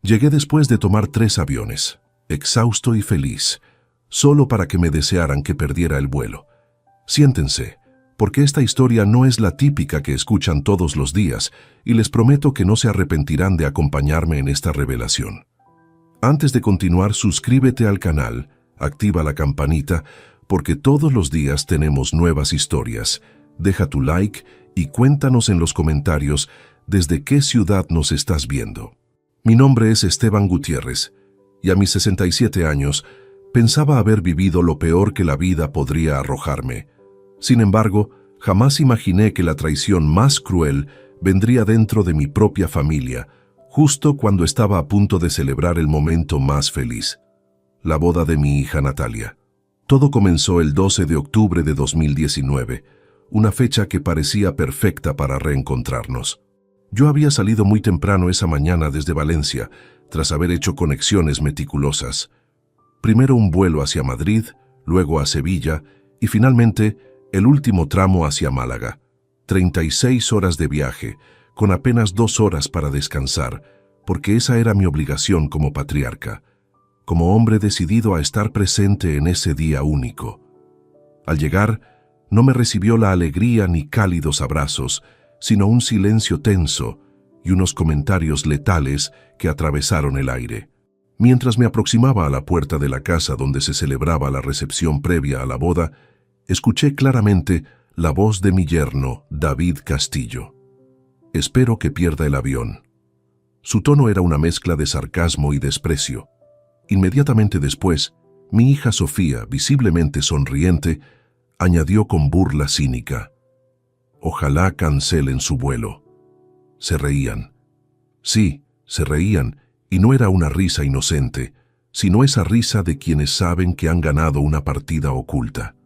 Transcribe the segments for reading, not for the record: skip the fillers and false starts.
Llegué después de tomar 3 aviones, exhausto y feliz, solo para que me desearan que perdiera el vuelo. Siéntense, porque esta historia no es la típica que escuchan todos los días, y les prometo que no se arrepentirán de acompañarme en esta revelación. Antes de continuar, suscríbete al canal, activa la campanita, porque todos los días tenemos nuevas historias. Deja tu like y cuéntanos en los comentarios desde qué ciudad nos estás viendo. Mi nombre es Esteban Gutiérrez, y a mis 67 años pensaba haber vivido lo peor que la vida podría arrojarme. Sin embargo, jamás imaginé que la traición más cruel vendría dentro de mi propia familia, justo cuando estaba a punto de celebrar el momento más feliz, la boda de mi hija Natalia. Todo comenzó el 12 de octubre de 2019, una fecha que parecía perfecta para reencontrarnos. Yo había salido muy temprano esa mañana desde Valencia, tras haber hecho conexiones meticulosas. Primero un vuelo hacia Madrid, luego a Sevilla y finalmente el último tramo hacia Málaga. 36 horas de viaje, con apenas 2 horas para descansar, porque esa era mi obligación como patriarca, como hombre decidido a estar presente en ese día único. Al llegar, no me recibió la alegría ni cálidos abrazos, sino un silencio tenso y unos comentarios letales que atravesaron el aire. Mientras me aproximaba a la puerta de la casa donde se celebraba la recepción previa a la boda, escuché claramente la voz de mi yerno, David Castillo. Espero que pierda el avión. Su tono era una mezcla de sarcasmo y desprecio. Inmediatamente después, mi hija Sofía, visiblemente sonriente, añadió con burla cínica: ojalá cancelen su vuelo. Se reían. Sí, se reían, y no era una risa inocente, sino esa risa de quienes saben que han ganado una partida oculta.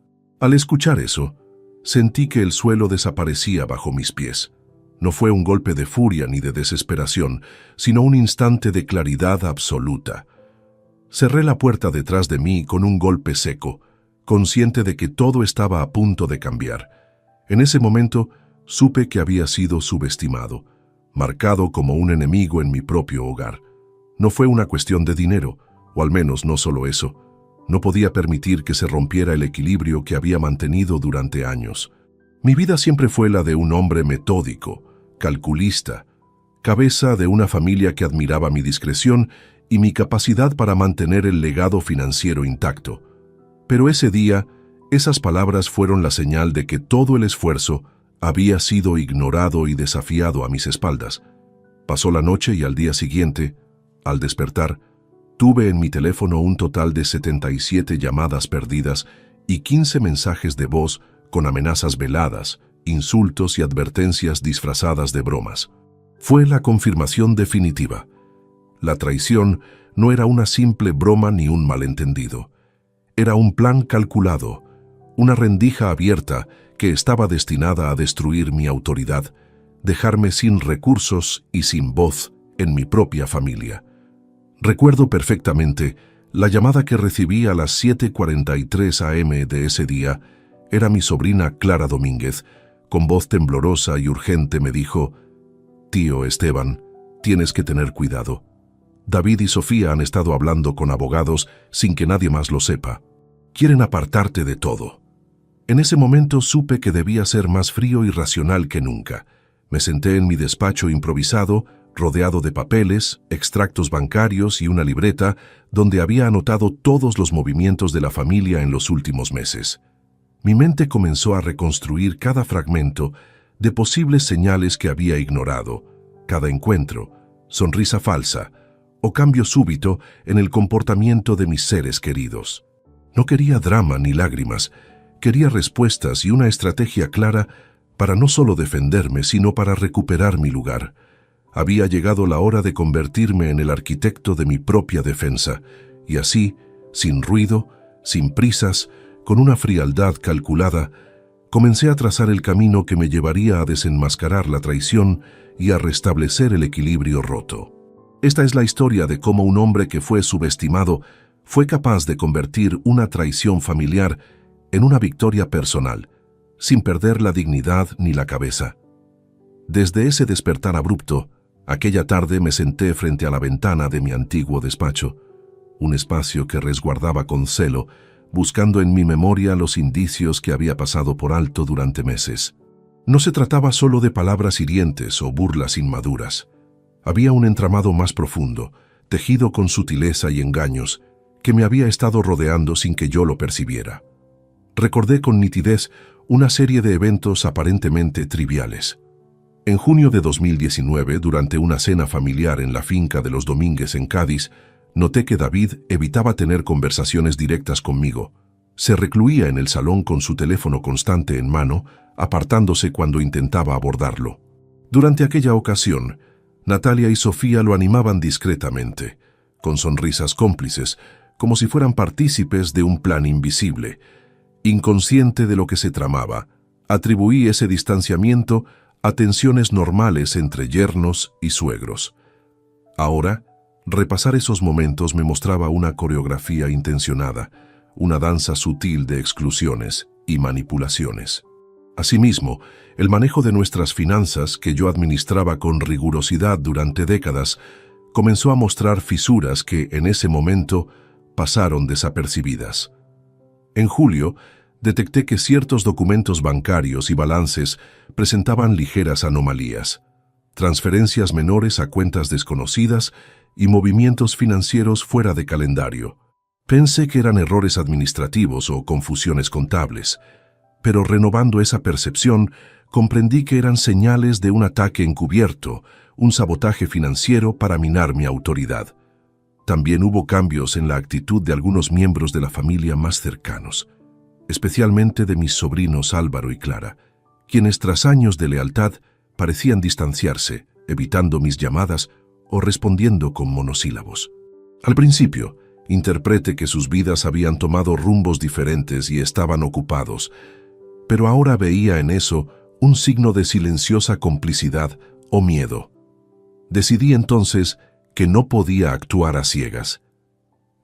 Al escuchar eso, sentí que el suelo desaparecía bajo mis pies. No fue un golpe de furia ni de desesperación, sino un instante de claridad absoluta. Cerré la puerta detrás de mí con un golpe seco, consciente de que todo estaba a punto de cambiar. En ese momento, supe que había sido subestimado, marcado como un enemigo en mi propio hogar. No fue una cuestión de dinero, o al menos no solo eso. No podía permitir que se rompiera el equilibrio que había mantenido durante años. Mi vida siempre fue la de un hombre metódico, calculista, cabeza de una familia que admiraba mi discreción y mi capacidad para mantener el legado financiero intacto. Pero ese día, esas palabras fueron la señal de que todo el esfuerzo había sido ignorado y desafiado a mis espaldas. Pasó la noche y al día siguiente, al despertar, tuve en mi teléfono un total de 77 llamadas perdidas y 15 mensajes de voz con amenazas veladas, insultos y advertencias disfrazadas de bromas. Fue la confirmación definitiva. La traición no era una simple broma ni un malentendido. Era un plan calculado, una rendija abierta que estaba destinada a destruir mi autoridad, dejarme sin recursos y sin voz en mi propia familia. Recuerdo perfectamente la llamada que recibí a las 7:43 am de ese día. Era mi sobrina Clara Domínguez. Con voz temblorosa y urgente me dijo: «Tío Esteban, tienes que tener cuidado. David y Sofía han estado hablando con abogados sin que nadie más lo sepa. Quieren apartarte de todo». En ese momento supe que debía ser más frío y racional que nunca. Me senté en mi despacho improvisado, rodeado de papeles, extractos bancarios y una libreta donde había anotado todos los movimientos de la familia en los últimos meses. Mi mente comenzó a reconstruir cada fragmento de posibles señales que había ignorado, cada encuentro, sonrisa falsa o cambio súbito en el comportamiento de mis seres queridos. No quería drama ni lágrimas, quería respuestas y una estrategia clara para no solo defenderme, sino para recuperar mi lugar. Había llegado la hora de convertirme en el arquitecto de mi propia defensa, y así, sin ruido, sin prisas, con una frialdad calculada, comencé a trazar el camino que me llevaría a desenmascarar la traición y a restablecer el equilibrio roto. Esta es la historia de cómo un hombre que fue subestimado fue capaz de convertir una traición familiar en una victoria personal, sin perder la dignidad ni la cabeza. Desde ese despertar abrupto, Aquella tarde me senté frente a la ventana de mi antiguo despacho, un espacio que resguardaba con celo, buscando en mi memoria los indicios que había pasado por alto durante meses. No se trataba solo de palabras hirientes o burlas inmaduras. Había un entramado más profundo, tejido con sutileza y engaños, que me había estado rodeando sin que yo lo percibiera. Recordé con nitidez una serie de eventos aparentemente triviales. En junio de 2019, durante una cena familiar en la finca de los Domínguez en Cádiz, noté que David evitaba tener conversaciones directas conmigo. Se recluía en el salón con su teléfono constante en mano, apartándose cuando intentaba abordarlo. Durante aquella ocasión, Natalia y Sofía lo animaban discretamente, con sonrisas cómplices, como si fueran partícipes de un plan invisible. Inconsciente de lo que se tramaba, atribuí ese distanciamiento a tensiones normales entre yernos y suegros. Ahora, repasar esos momentos me mostraba una coreografía intencionada, una danza sutil de exclusiones y manipulaciones. Asimismo, el manejo de nuestras finanzas, que yo administraba con rigurosidad durante décadas, comenzó a mostrar fisuras que, en ese momento, pasaron desapercibidas. En julio, detecté que ciertos documentos bancarios y balances presentaban ligeras anomalías, transferencias menores a cuentas desconocidas y movimientos financieros fuera de calendario. Pensé que eran errores administrativos o confusiones contables, pero renovando esa percepción, comprendí que eran señales de un ataque encubierto, un sabotaje financiero para minar mi autoridad. También hubo cambios en la actitud de algunos miembros de la familia más cercanos, especialmente de mis sobrinos Álvaro y Clara, quienes tras años de lealtad parecían distanciarse, evitando mis llamadas o respondiendo con monosílabos. Al principio, interpreté que sus vidas habían tomado rumbos diferentes y estaban ocupados, pero ahora veía en eso un signo de silenciosa complicidad o miedo. Decidí entonces que no podía actuar a ciegas.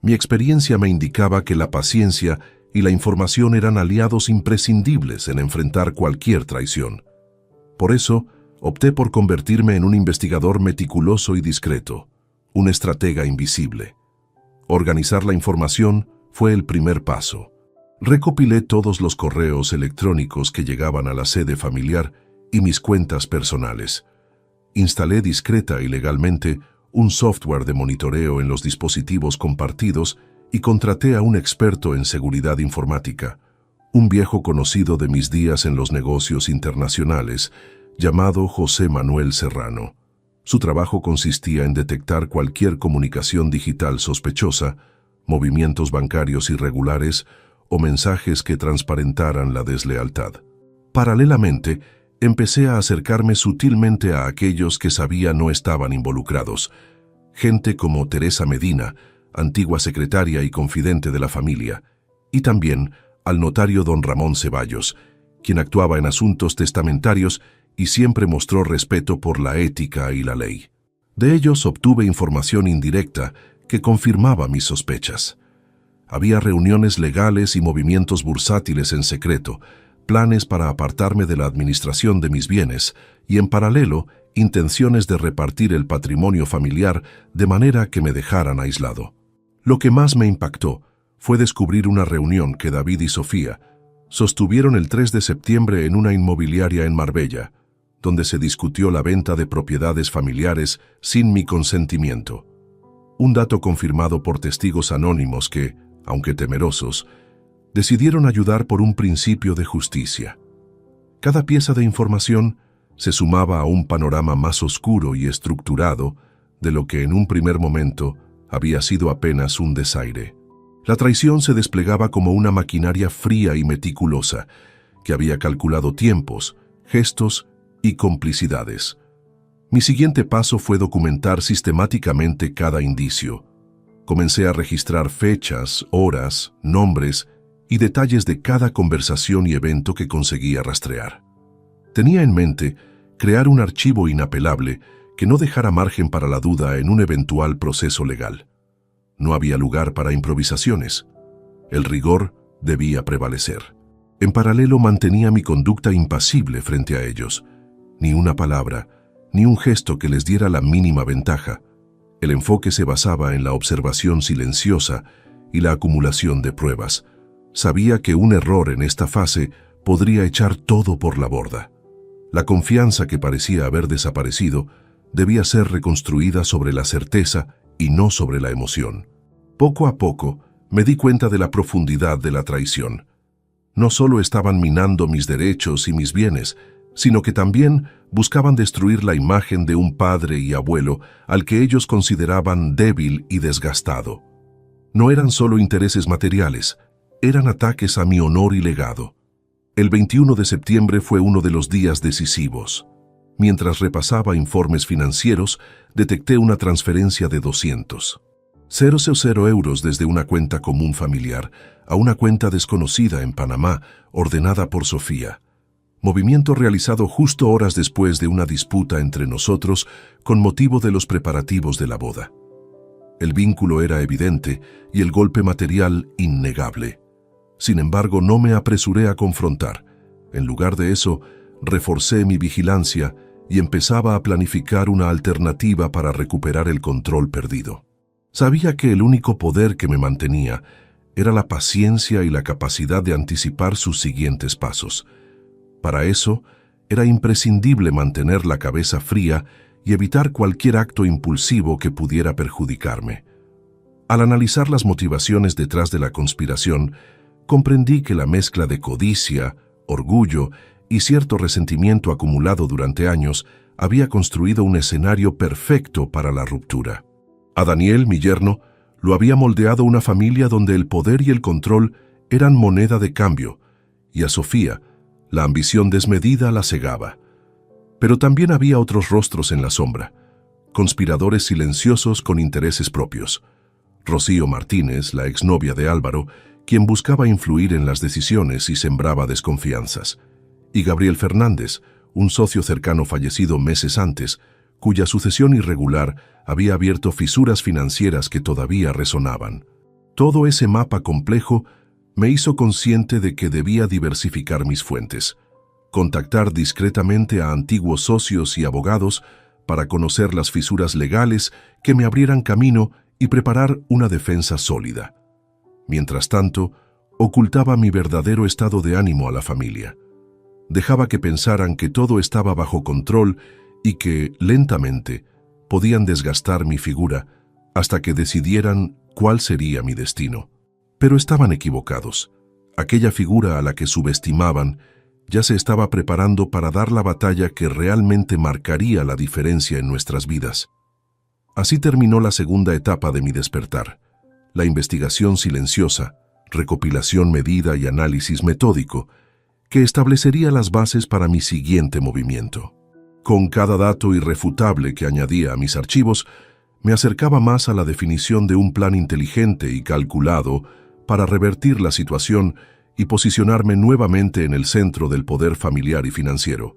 Mi experiencia me indicaba que la paciencia y la información eran aliados imprescindibles en enfrentar cualquier traición. Por eso, opté por convertirme en un investigador meticuloso y discreto, un estratega invisible. Organizar la información fue el primer paso. Recopilé todos los correos electrónicos que llegaban a la sede familiar y mis cuentas personales. Instalé discreta y legalmente un software de monitoreo en los dispositivos compartidos y contraté a un experto en seguridad informática, un viejo conocido de mis días en los negocios internacionales, llamado José Manuel Serrano. Su trabajo consistía en detectar cualquier comunicación digital sospechosa, movimientos bancarios irregulares o mensajes que transparentaran la deslealtad. Paralelamente, empecé a acercarme sutilmente a aquellos que sabía no estaban involucrados, gente como Teresa Medina, antigua secretaria y confidente de la familia, y también al notario don Ramón Ceballos, quien actuaba en asuntos testamentarios y siempre mostró respeto por la ética y la ley. De ellos obtuve información indirecta que confirmaba mis sospechas. Había reuniones legales y movimientos bursátiles en secreto, planes para apartarme de la administración de mis bienes y, en paralelo, intenciones de repartir el patrimonio familiar de manera que me dejaran aislado. Lo que más me impactó fue descubrir una reunión que David y Sofía sostuvieron el 3 de septiembre en una inmobiliaria en Marbella, donde se discutió la venta de propiedades familiares sin mi consentimiento. Un dato confirmado por testigos anónimos que, aunque temerosos, decidieron ayudar por un principio de justicia. Cada pieza de información se sumaba a un panorama más oscuro y estructurado de lo que en un primer momento había sido apenas un desaire. La traición se desplegaba como una maquinaria fría y meticulosa, que había calculado tiempos, gestos y complicidades. Mi siguiente paso fue documentar sistemáticamente cada indicio. Comencé a registrar fechas, horas, nombres y detalles de cada conversación y evento que conseguía rastrear. Tenía en mente crear un archivo inapelable que no dejara margen para la duda en un eventual proceso legal. No había lugar para improvisaciones. El rigor debía prevalecer. En paralelo mantenía mi conducta impasible frente a ellos. Ni una palabra, ni un gesto que les diera la mínima ventaja. El enfoque se basaba en la observación silenciosa y la acumulación de pruebas. Sabía que un error en esta fase podría echar todo por la borda. La confianza que parecía haber desaparecido debía ser reconstruida sobre la certeza y no sobre la emoción. Poco a poco me di cuenta de la profundidad de la traición. No solo estaban minando mis derechos y mis bienes, sino que también buscaban destruir la imagen de un padre y abuelo al que ellos consideraban débil y desgastado. No eran solo intereses materiales, eran ataques a mi honor y legado. El 21 de septiembre fue uno de los días decisivos. Mientras repasaba informes financieros, detecté una transferencia de 200,000 euros desde una cuenta común familiar a una cuenta desconocida en Panamá, ordenada por Sofía. Movimiento realizado justo horas después de una disputa entre nosotros con motivo de los preparativos de la boda. El vínculo era evidente y el golpe material innegable. Sin embargo, no me apresuré a confrontar. En lugar de eso, reforcé mi vigilancia y empezaba a planificar una alternativa para recuperar el control perdido. Sabía que el único poder que me mantenía era la paciencia y la capacidad de anticipar sus siguientes pasos. Para eso, era imprescindible mantener la cabeza fría y evitar cualquier acto impulsivo que pudiera perjudicarme. Al analizar las motivaciones detrás de la conspiración, comprendí que la mezcla de codicia, orgullo y cierto resentimiento acumulado durante años había construido un escenario perfecto para la ruptura. A Daniel, mi yerno, lo había moldeado una familia donde el poder y el control eran moneda de cambio, y a Sofía, la ambición desmedida la cegaba. Pero también había otros rostros en la sombra, conspiradores silenciosos con intereses propios. Rocío Martínez, la exnovia de Álvaro, quien buscaba influir en las decisiones y sembraba desconfianzas. Y Gabriel Fernández, un socio cercano fallecido meses antes, cuya sucesión irregular había abierto fisuras financieras que todavía resonaban. Todo ese mapa complejo me hizo consciente de que debía diversificar mis fuentes, contactar discretamente a antiguos socios y abogados para conocer las fisuras legales que me abrieran camino y preparar una defensa sólida. Mientras tanto, ocultaba mi verdadero estado de ánimo a la familia. Dejaba que pensaran que todo estaba bajo control y que, lentamente, podían desgastar mi figura hasta que decidieran cuál sería mi destino. Pero estaban equivocados. Aquella figura a la que subestimaban ya se estaba preparando para dar la batalla que realmente marcaría la diferencia en nuestras vidas. Así terminó la segunda etapa de mi despertar, la investigación silenciosa, recopilación medida y análisis metódico, que establecería las bases para mi siguiente movimiento. Con cada dato irrefutable que añadía a mis archivos, me acercaba más a la definición de un plan inteligente y calculado para revertir la situación y posicionarme nuevamente en el centro del poder familiar y financiero.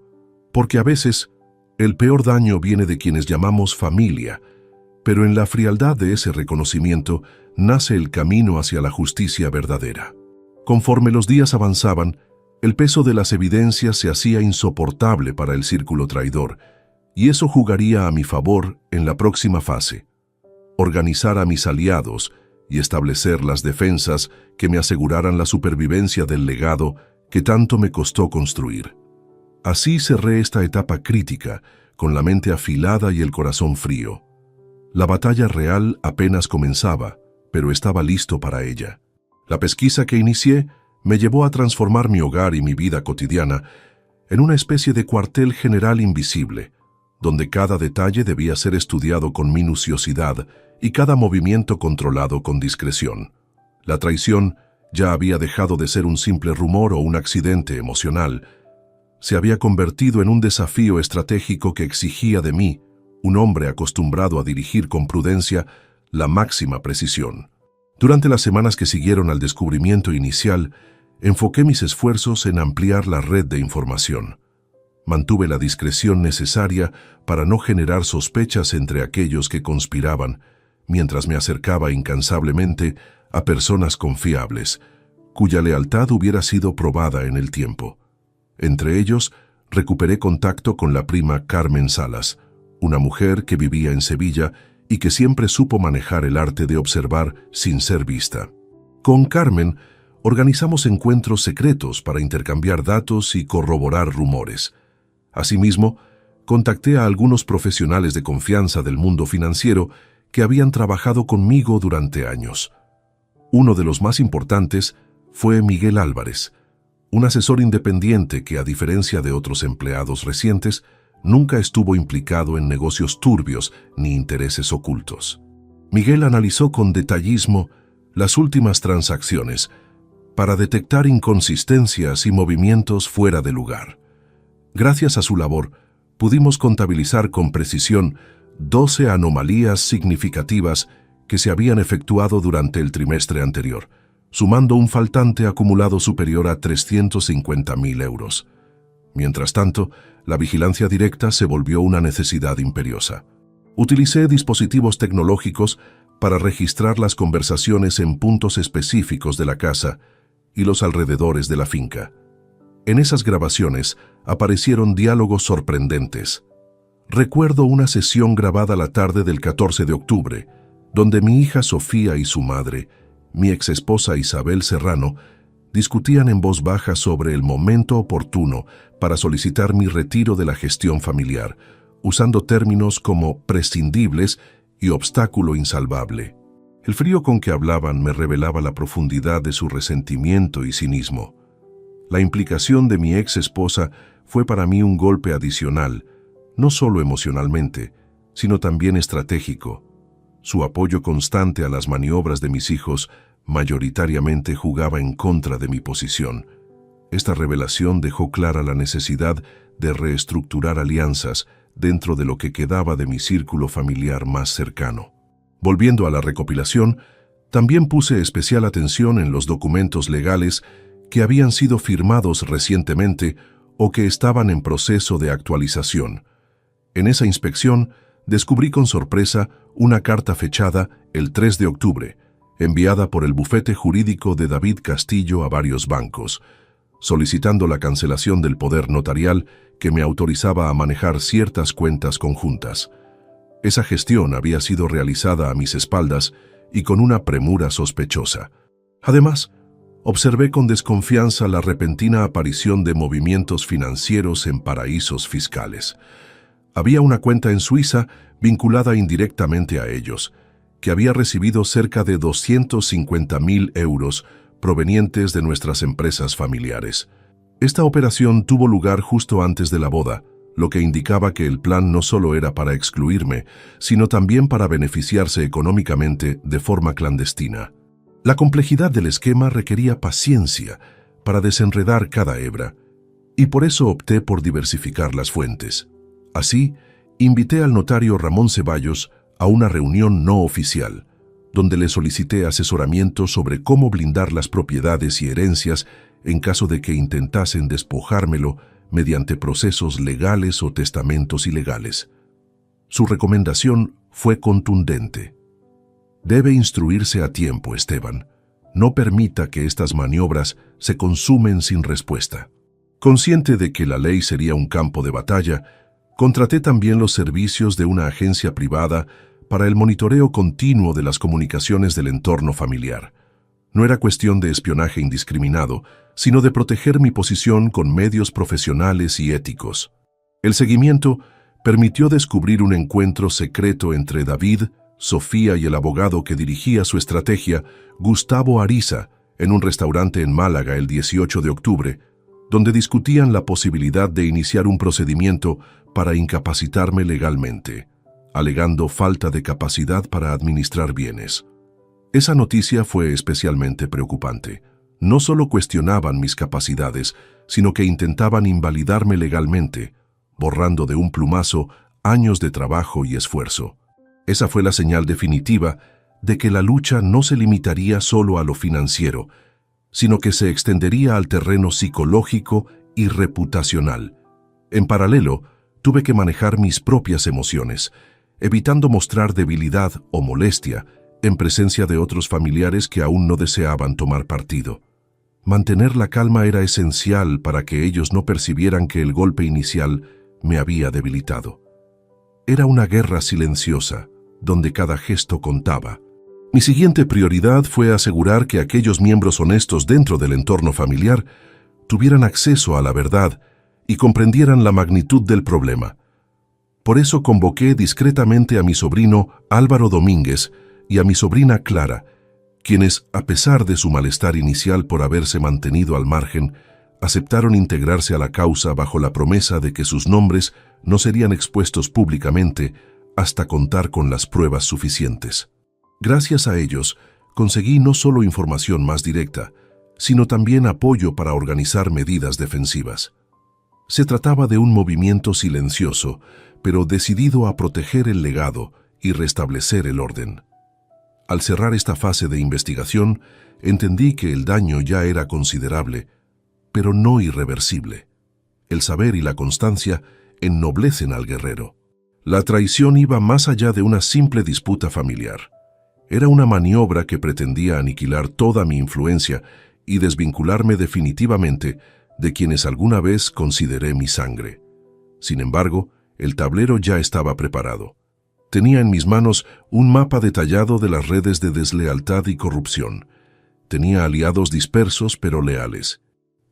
Porque a veces, el peor daño viene de quienes llamamos familia, pero en la frialdad de ese reconocimiento nace el camino hacia la justicia verdadera. Conforme los días avanzaban, el peso de las evidencias se hacía insoportable para el círculo traidor, y eso jugaría a mi favor en la próxima fase: organizar a mis aliados y establecer las defensas que me aseguraran la supervivencia del legado que tanto me costó construir. Así cerré esta etapa crítica, con la mente afilada y el corazón frío. La batalla real apenas comenzaba, pero estaba listo para ella. La pesquisa que inicié me llevó a transformar mi hogar y mi vida cotidiana en una especie de cuartel general invisible, donde cada detalle debía ser estudiado con minuciosidad y cada movimiento controlado con discreción. La traición ya había dejado de ser un simple rumor o un accidente emocional. Se había convertido en un desafío estratégico que exigía de mí, un hombre acostumbrado a dirigir con prudencia, la máxima precisión. Durante las semanas que siguieron al descubrimiento inicial, enfoqué mis esfuerzos en ampliar la red de información. Mantuve la discreción necesaria para no generar sospechas entre aquellos que conspiraban, mientras me acercaba incansablemente a personas confiables, cuya lealtad hubiera sido probada en el tiempo. Entre ellos, recuperé contacto con la prima Carmen Salas, una mujer que vivía en Sevilla y que siempre supo manejar el arte de observar sin ser vista. Con Carmen organizamos encuentros secretos para intercambiar datos y corroborar rumores. Asimismo, contacté a algunos profesionales de confianza del mundo financiero que habían trabajado conmigo durante años. Uno de los más importantes fue Miguel Álvarez, un asesor independiente que, a diferencia de otros empleados recientes, nunca estuvo implicado en negocios turbios ni intereses ocultos. Miguel analizó con detallismo las últimas transacciones para detectar inconsistencias y movimientos fuera de lugar. Gracias a su labor, pudimos contabilizar con precisión 12 anomalías significativas que se habían efectuado durante el trimestre anterior, sumando un faltante acumulado superior a 350.000 euros. Mientras tanto, la vigilancia directa se volvió una necesidad imperiosa. Utilicé dispositivos tecnológicos para registrar las conversaciones en puntos específicos de la casa y los alrededores de la finca. En esas grabaciones aparecieron diálogos sorprendentes. Recuerdo una sesión grabada la tarde del 14 de octubre, donde mi hija Sofía y su madre, mi exesposa Isabel Serrano, discutían en voz baja sobre el momento oportuno para solicitar mi retiro de la gestión familiar, usando términos como prescindibles y obstáculo insalvable. El frío con que hablaban me revelaba la profundidad de su resentimiento y cinismo. La implicación de mi ex esposa fue para mí un golpe adicional, no solo emocionalmente, sino también estratégico. Su apoyo constante a las maniobras de mis hijos mayoritariamente jugaba en contra de mi posición. Esta revelación dejó clara la necesidad de reestructurar alianzas dentro de lo que quedaba de mi círculo familiar más cercano. Volviendo a la recopilación, también puse especial atención en los documentos legales que habían sido firmados recientemente o que estaban en proceso de actualización. En esa inspección, descubrí con sorpresa una carta fechada el 3 de octubre, enviada por el bufete jurídico de David Castillo a varios bancos, solicitando la cancelación del poder notarial que me autorizaba a manejar ciertas cuentas conjuntas. Esa gestión había sido realizada a mis espaldas y con una premura sospechosa. Además, observé con desconfianza la repentina aparición de movimientos financieros en paraísos fiscales. Había una cuenta en Suiza vinculada indirectamente a ellos, que había recibido cerca de 250.000 euros provenientes de nuestras empresas familiares. Esta operación tuvo lugar justo antes de la boda, lo que indicaba que el plan no solo era para excluirme, sino también para beneficiarse económicamente de forma clandestina. La complejidad del esquema requería paciencia para desenredar cada hebra, y por eso opté por diversificar las fuentes. Así, invité al notario Ramón Ceballos a una reunión no oficial, donde le solicité asesoramiento sobre cómo blindar las propiedades y herencias en caso de que intentasen despojármelo mediante procesos legales o testamentos ilegales. Su recomendación fue contundente. Debe instruirse a tiempo, Esteban. No permita que estas maniobras se consumen sin respuesta. Consciente de que la ley sería un campo de batalla, contraté también los servicios de una agencia privada para el monitoreo continuo de las comunicaciones del entorno familiar. No era cuestión de espionaje indiscriminado, sino de proteger mi posición con medios profesionales y éticos. El seguimiento permitió descubrir un encuentro secreto entre David, Sofía y el abogado que dirigía su estrategia, Gustavo Ariza, en un restaurante en Málaga el 18 de octubre, donde discutían la posibilidad de iniciar un procedimiento para incapacitarme legalmente, alegando falta de capacidad para administrar bienes. Esa noticia fue especialmente preocupante. No solo cuestionaban mis capacidades, sino que intentaban invalidarme legalmente, borrando de un plumazo años de trabajo y esfuerzo. Esa fue la señal definitiva de que la lucha no se limitaría solo a lo financiero, sino que se extendería al terreno psicológico y reputacional. En paralelo, tuve que manejar mis propias emociones, evitando mostrar debilidad o molestia en presencia de otros familiares que aún no deseaban tomar partido. Mantener la calma era esencial para que ellos no percibieran que el golpe inicial me había debilitado. Era una guerra silenciosa, donde cada gesto contaba. Mi siguiente prioridad fue asegurar que aquellos miembros honestos dentro del entorno familiar tuvieran acceso a la verdad y comprendieran la magnitud del problema. Por eso convoqué discretamente a mi sobrino Álvaro Domínguez y a mi sobrina Clara, quienes, a pesar de su malestar inicial por haberse mantenido al margen, aceptaron integrarse a la causa bajo la promesa de que sus nombres no serían expuestos públicamente hasta contar con las pruebas suficientes. Gracias a ellos, conseguí no solo información más directa, sino también apoyo para organizar medidas defensivas. Se trataba de un movimiento silencioso, pero decidido a proteger el legado y restablecer el orden. Al cerrar esta fase de investigación, entendí que el daño ya era considerable, pero no irreversible. El saber y la constancia ennoblecen al guerrero. La traición iba más allá de una simple disputa familiar. Era una maniobra que pretendía aniquilar toda mi influencia y desvincularme definitivamente de quienes alguna vez consideré mi sangre. Sin embargo, el tablero ya estaba preparado. Tenía en mis manos un mapa detallado de las redes de deslealtad y corrupción. Tenía aliados dispersos pero leales.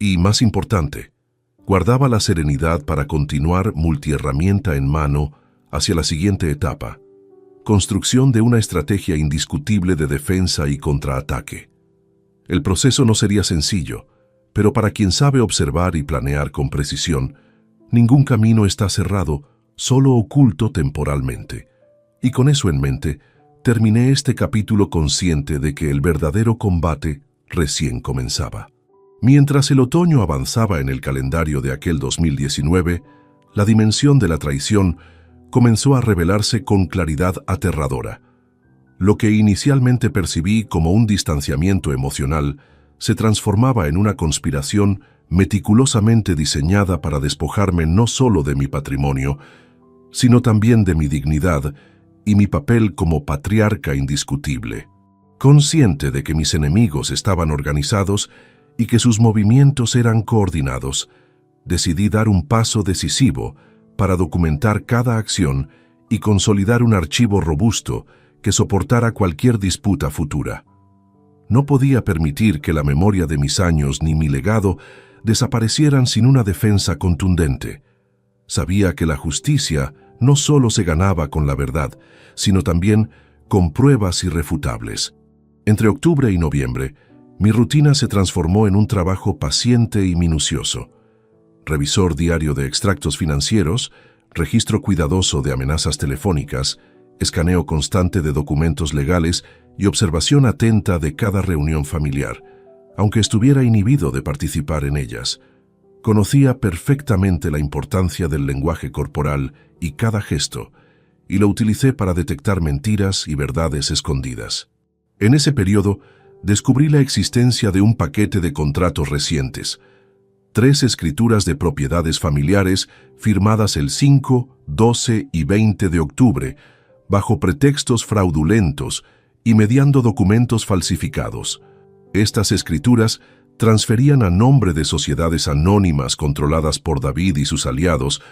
Y, más importante, guardaba la serenidad para continuar multiherramienta en mano hacia la siguiente etapa: construcción de una estrategia indiscutible de defensa y contraataque. El proceso no sería sencillo, pero para quien sabe observar y planear con precisión, ningún camino está cerrado, solo oculto temporalmente. Y con eso en mente, terminé este capítulo consciente de que el verdadero combate recién comenzaba. Mientras el otoño avanzaba en el calendario de aquel 2019, la dimensión de la traición comenzó a revelarse con claridad aterradora. Lo que inicialmente percibí como un distanciamiento emocional se transformaba en una conspiración meticulosamente diseñada para despojarme no solo de mi patrimonio, sino también de mi dignidad y mi papel como patriarca indiscutible. Consciente de que mis enemigos estaban organizados y que sus movimientos eran coordinados, decidí dar un paso decisivo para documentar cada acción y consolidar un archivo robusto que soportara cualquier disputa futura. No podía permitir que la memoria de mis años ni mi legado desaparecieran sin una defensa contundente. Sabía que la justicia no solo se ganaba con la verdad, sino también con pruebas irrefutables. Entre octubre y noviembre, mi rutina se transformó en un trabajo paciente y minucioso. Revisor diario de extractos financieros, registro cuidadoso de amenazas telefónicas, escaneo constante de documentos legales y observación atenta de cada reunión familiar, aunque estuviera inhibido de participar en ellas. Conocía perfectamente la importancia del lenguaje corporal y cada gesto, y lo utilicé para detectar mentiras y verdades escondidas. En ese periodo, descubrí la existencia de un paquete de contratos recientes, 3 escrituras de propiedades familiares firmadas el 5, 12 y 20 de octubre, bajo pretextos fraudulentos y mediando documentos falsificados. Estas escrituras transferían a nombre de sociedades anónimas controladas por David y sus aliados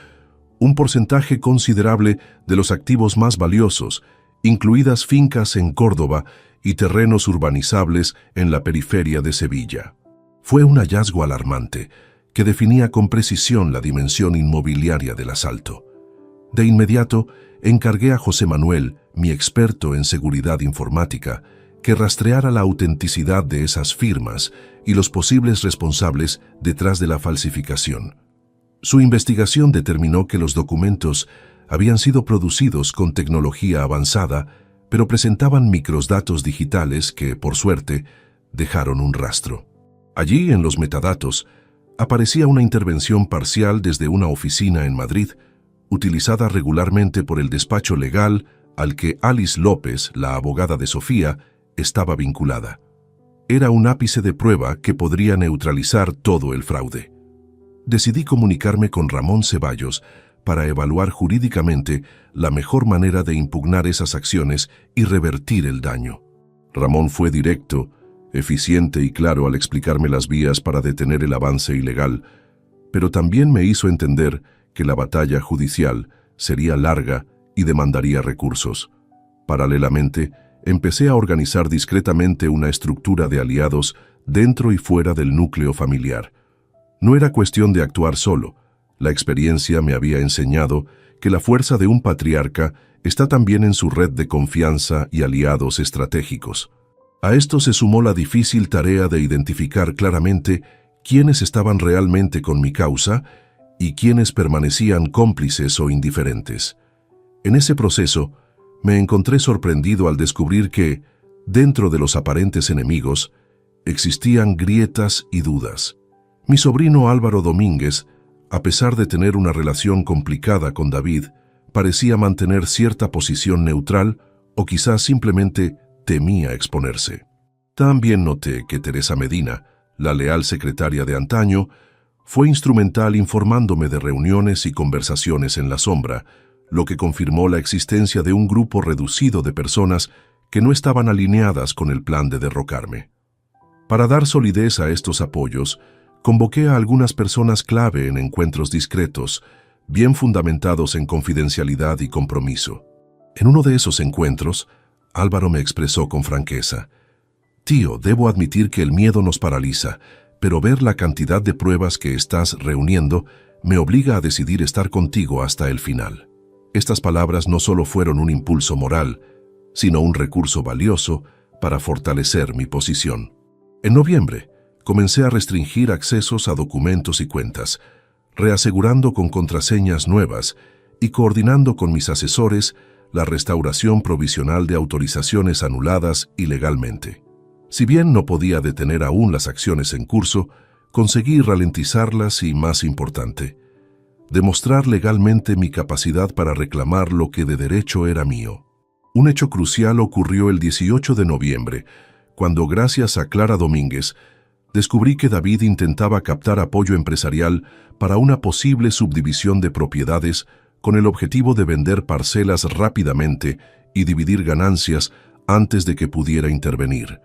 un porcentaje considerable de los activos más valiosos, incluidas fincas en Córdoba y terrenos urbanizables en la periferia de Sevilla. Fue un hallazgo alarmante que definía con precisión la dimensión inmobiliaria del asalto. De inmediato, encargué a José Manuel, mi experto en seguridad informática, que rastreara la autenticidad de esas firmas y los posibles responsables detrás de la falsificación. Su investigación determinó que los documentos habían sido producidos con tecnología avanzada, pero presentaban microdatos digitales que, por suerte, dejaron un rastro. Allí, en los metadatos, aparecía una intervención parcial desde una oficina en Madrid, utilizada regularmente por el despacho legal al que Alice López, la abogada de Sofía, estaba vinculada. Era un ápice de prueba que podría neutralizar todo el fraude. Decidí comunicarme con Ramón Ceballos para evaluar jurídicamente la mejor manera de impugnar esas acciones y revertir el daño. Ramón fue directo eficiente y claro al explicarme las vías para detener el avance ilegal, pero también me hizo entender que la batalla judicial sería larga y demandaría recursos. Paralelamente, empecé a organizar discretamente una estructura de aliados dentro y fuera del núcleo familiar. No era cuestión de actuar solo. La experiencia me había enseñado que la fuerza de un patriarca está también en su red de confianza y aliados estratégicos. A esto se sumó la difícil tarea de identificar claramente quiénes estaban realmente con mi causa y quiénes permanecían cómplices o indiferentes. En ese proceso, me encontré sorprendido al descubrir que, dentro de los aparentes enemigos, existían grietas y dudas. Mi sobrino Álvaro Domínguez, a pesar de tener una relación complicada con David, parecía mantener cierta posición neutral o quizás simplemente temía exponerse. También noté que Teresa Medina, la leal secretaria de antaño, fue instrumental informándome de reuniones y conversaciones en la sombra, lo que confirmó la existencia de un grupo reducido de personas que no estaban alineadas con el plan de derrocarme. Para dar solidez a estos apoyos, convoqué a algunas personas clave en encuentros discretos, bien fundamentados en confidencialidad y compromiso. En uno de esos encuentros, Álvaro me expresó con franqueza: «Tío, debo admitir que el miedo nos paraliza, pero ver la cantidad de pruebas que estás reuniendo me obliga a decidir estar contigo hasta el final». Estas palabras no solo fueron un impulso moral, sino un recurso valioso para fortalecer mi posición. En noviembre, comencé a restringir accesos a documentos y cuentas, reasegurando con contraseñas nuevas y coordinando con mis asesores la restauración provisional de autorizaciones anuladas ilegalmente. Si bien no podía detener aún las acciones en curso, conseguí ralentizarlas y, más importante, demostrar legalmente mi capacidad para reclamar lo que de derecho era mío. Un hecho crucial ocurrió el 18 de noviembre, cuando, gracias a Clara Domínguez, descubrí que David intentaba captar apoyo empresarial para una posible subdivisión de propiedades con el objetivo de vender parcelas rápidamente y dividir ganancias antes de que pudiera intervenir.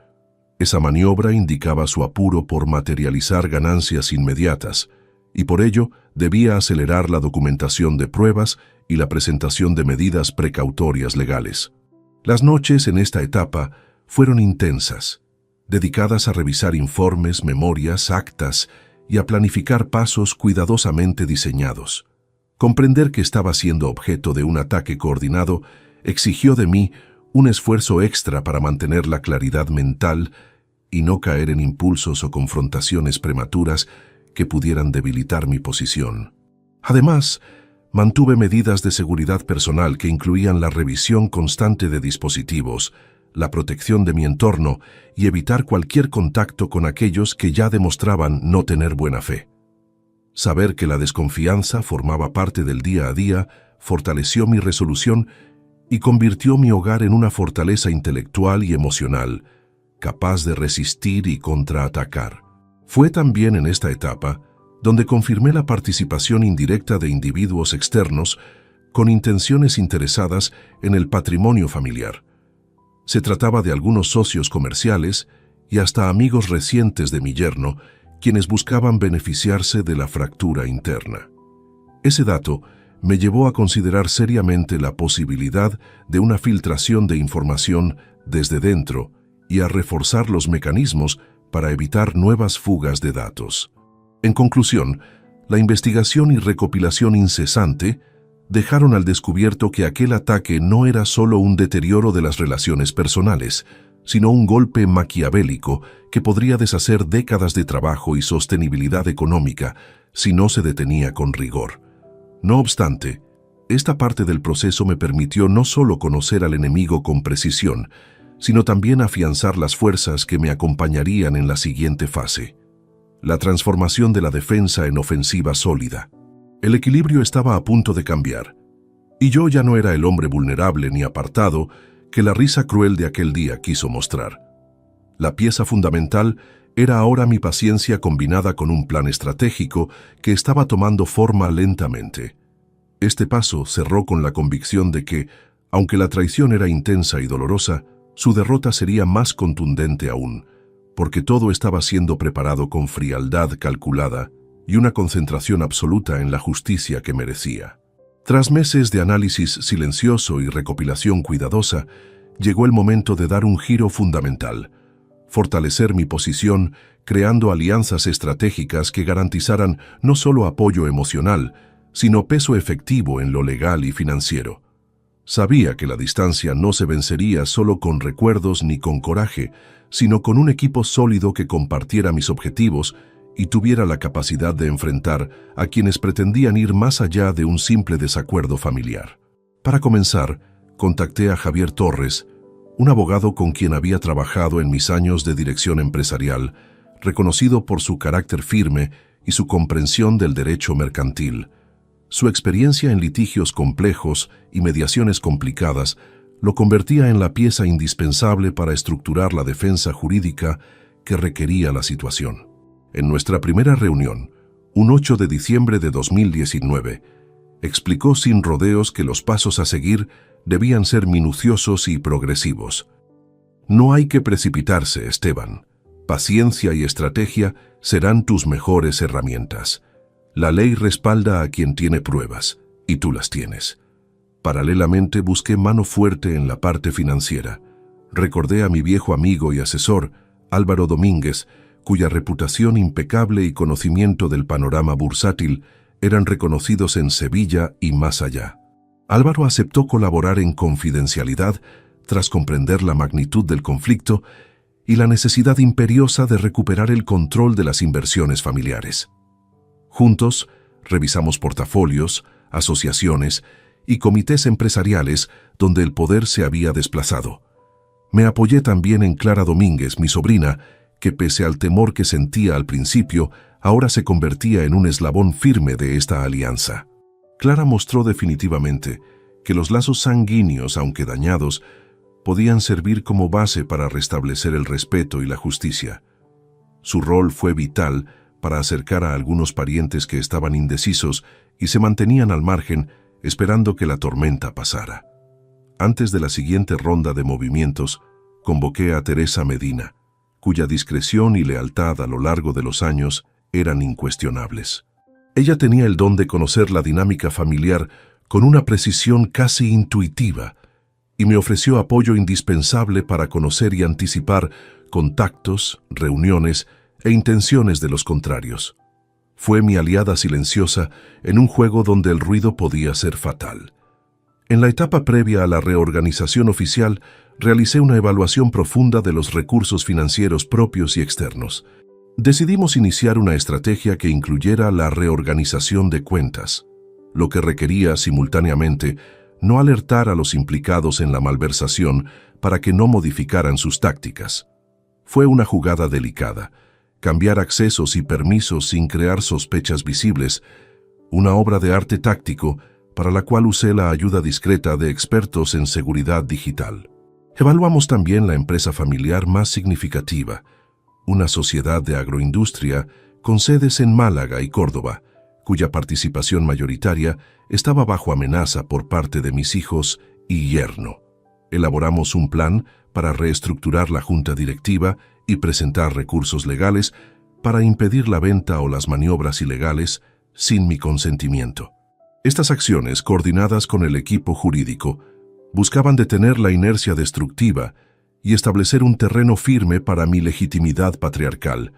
Esa maniobra indicaba su apuro por materializar ganancias inmediatas, y por ello debía acelerar la documentación de pruebas y la presentación de medidas precautorias legales. Las noches en esta etapa fueron intensas, dedicadas a revisar informes, memorias, actas y a planificar pasos cuidadosamente diseñados. Comprender que estaba siendo objeto de un ataque coordinado exigió de mí un esfuerzo extra para mantener la claridad mental y no caer en impulsos o confrontaciones prematuras que pudieran debilitar mi posición. Además, mantuve medidas de seguridad personal que incluían la revisión constante de dispositivos, la protección de mi entorno y evitar cualquier contacto con aquellos que ya demostraban no tener buena fe. Saber que la desconfianza formaba parte del día a día fortaleció mi resolución y convirtió mi hogar en una fortaleza intelectual y emocional, capaz de resistir y contraatacar. Fue también en esta etapa donde confirmé la participación indirecta de individuos externos con intenciones interesadas en el patrimonio familiar. Se trataba de algunos socios comerciales y hasta amigos recientes de mi yerno, quienes buscaban beneficiarse de la fractura interna. Ese dato me llevó a considerar seriamente la posibilidad de una filtración de información desde dentro y a reforzar los mecanismos para evitar nuevas fugas de datos. En conclusión, la investigación y recopilación incesante dejaron al descubierto que aquel ataque no era solo un deterioro de las relaciones personales, sino un golpe maquiavélico que podría deshacer décadas de trabajo y sostenibilidad económica si no se detenía con rigor. No obstante, esta parte del proceso me permitió no solo conocer al enemigo con precisión, sino también afianzar las fuerzas que me acompañarían en la siguiente fase: la transformación de la defensa en ofensiva sólida. El equilibrio estaba a punto de cambiar, y yo ya no era el hombre vulnerable ni apartado que la risa cruel de aquel día quiso mostrar. La pieza fundamental era ahora mi paciencia combinada con un plan estratégico que estaba tomando forma lentamente. Este paso cerró con la convicción de que, aunque la traición era intensa y dolorosa, su derrota sería más contundente aún, porque todo estaba siendo preparado con frialdad calculada y una concentración absoluta en la justicia que merecía. Tras meses de análisis silencioso y recopilación cuidadosa, llegó el momento de dar un giro fundamental, fortalecer mi posición creando alianzas estratégicas que garantizaran no solo apoyo emocional, sino peso efectivo en lo legal y financiero. Sabía que la distancia no se vencería solo con recuerdos ni con coraje, sino con un equipo sólido que compartiera mis objetivos y tuviera la capacidad de enfrentar a quienes pretendían ir más allá de un simple desacuerdo familiar. Para comenzar, contacté a Javier Torres, un abogado con quien había trabajado en mis años de dirección empresarial, reconocido por su carácter firme y su comprensión del derecho mercantil. Su experiencia en litigios complejos y mediaciones complicadas lo convertía en la pieza indispensable para estructurar la defensa jurídica que requería la situación. En nuestra primera reunión, un 8 de diciembre de 2019, explicó sin rodeos que los pasos a seguir debían ser minuciosos y progresivos. No hay que precipitarse, Esteban. Paciencia y estrategia serán tus mejores herramientas. La ley respalda a quien tiene pruebas, y tú las tienes. Paralelamente busqué mano fuerte en la parte financiera. Recordé a mi viejo amigo y asesor, Álvaro Domínguez, cuya reputación impecable y conocimiento del panorama bursátil eran reconocidos en Sevilla y más allá. Álvaro aceptó colaborar en confidencialidad tras comprender la magnitud del conflicto y la necesidad imperiosa de recuperar el control de las inversiones familiares. Juntos, revisamos portafolios, asociaciones y comités empresariales donde el poder se había desplazado. Me apoyé también en Clara Domínguez, mi sobrina, que pese al temor que sentía al principio, ahora se convertía en un eslabón firme de esta alianza. Clara mostró definitivamente que los lazos sanguíneos, aunque dañados, podían servir como base para restablecer el respeto y la justicia. Su rol fue vital para acercar a algunos parientes que estaban indecisos y se mantenían al margen, esperando que la tormenta pasara. Antes de la siguiente ronda de movimientos, convoqué a Teresa Medina, cuya discreción y lealtad a lo largo de los años eran incuestionables. Ella tenía el don de conocer la dinámica familiar con una precisión casi intuitiva y me ofreció apoyo indispensable para conocer y anticipar contactos, reuniones e intenciones de los contrarios. Fue mi aliada silenciosa en un juego donde el ruido podía ser fatal. En la etapa previa a la reorganización oficial, realicé una evaluación profunda de los recursos financieros propios y externos. Decidimos iniciar una estrategia que incluyera la reorganización de cuentas, lo que requería simultáneamente no alertar a los implicados en la malversación para que no modificaran sus tácticas. Fue una jugada delicada, cambiar accesos y permisos sin crear sospechas visibles, una obra de arte táctico para la cual usé la ayuda discreta de expertos en seguridad digital. Evaluamos también la empresa familiar más significativa, una sociedad de agroindustria con sedes en Málaga y Córdoba, cuya participación mayoritaria estaba bajo amenaza por parte de mis hijos y yerno. Elaboramos un plan para reestructurar la junta directiva y presentar recursos legales para impedir la venta o las maniobras ilegales sin mi consentimiento. Estas acciones, coordinadas con el equipo jurídico, buscaban detener la inercia destructiva y establecer un terreno firme para mi legitimidad patriarcal.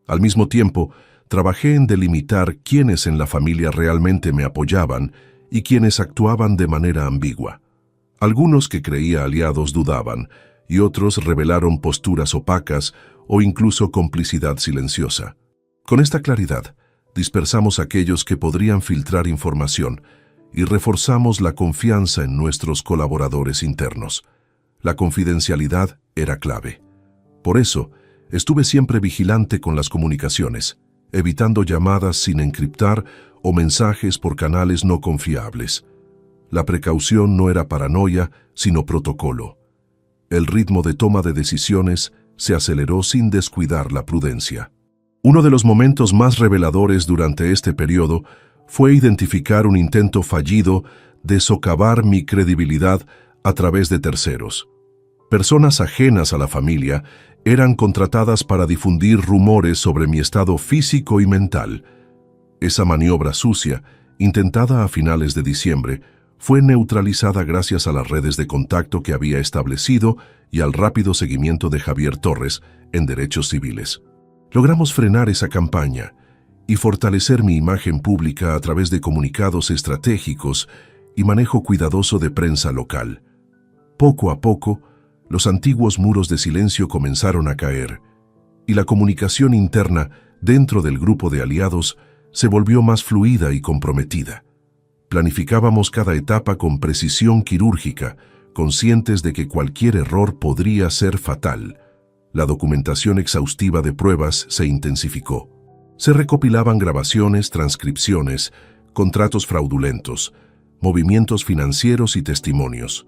Al mismo tiempo, trabajé en delimitar quiénes en la familia realmente me apoyaban y quiénes actuaban de manera ambigua. Algunos que creía aliados dudaban, y otros revelaron posturas opacas o incluso complicidad silenciosa. Con esta claridad, dispersamos a aquellos que podrían filtrar información y reforzamos la confianza en nuestros colaboradores internos. La confidencialidad era clave. Por eso, estuve siempre vigilante con las comunicaciones, evitando llamadas sin encriptar o mensajes por canales no confiables. La precaución no era paranoia, sino protocolo. El ritmo de toma de decisiones se aceleró sin descuidar la prudencia. Uno de los momentos más reveladores durante este periodo fue identificar un intento fallido de socavar mi credibilidad a través de terceros. Personas ajenas a la familia Eran contratadas para difundir rumores sobre mi estado físico y mental. Esa maniobra sucia, intentada a finales de diciembre, fue neutralizada gracias a las redes de contacto que había establecido y al rápido seguimiento de Javier Torres en derechos civiles. Logramos frenar esa campaña y fortalecer mi imagen pública a través de comunicados estratégicos y manejo cuidadoso de prensa local. Poco a poco, los antiguos muros de silencio comenzaron a caer y la comunicación interna dentro del grupo de aliados se volvió más fluida y comprometida. Planificábamos cada etapa con precisión quirúrgica, conscientes de que cualquier error podría ser fatal. La documentación exhaustiva de pruebas se intensificó. Se recopilaban grabaciones, transcripciones, contratos fraudulentos, movimientos financieros y testimonios.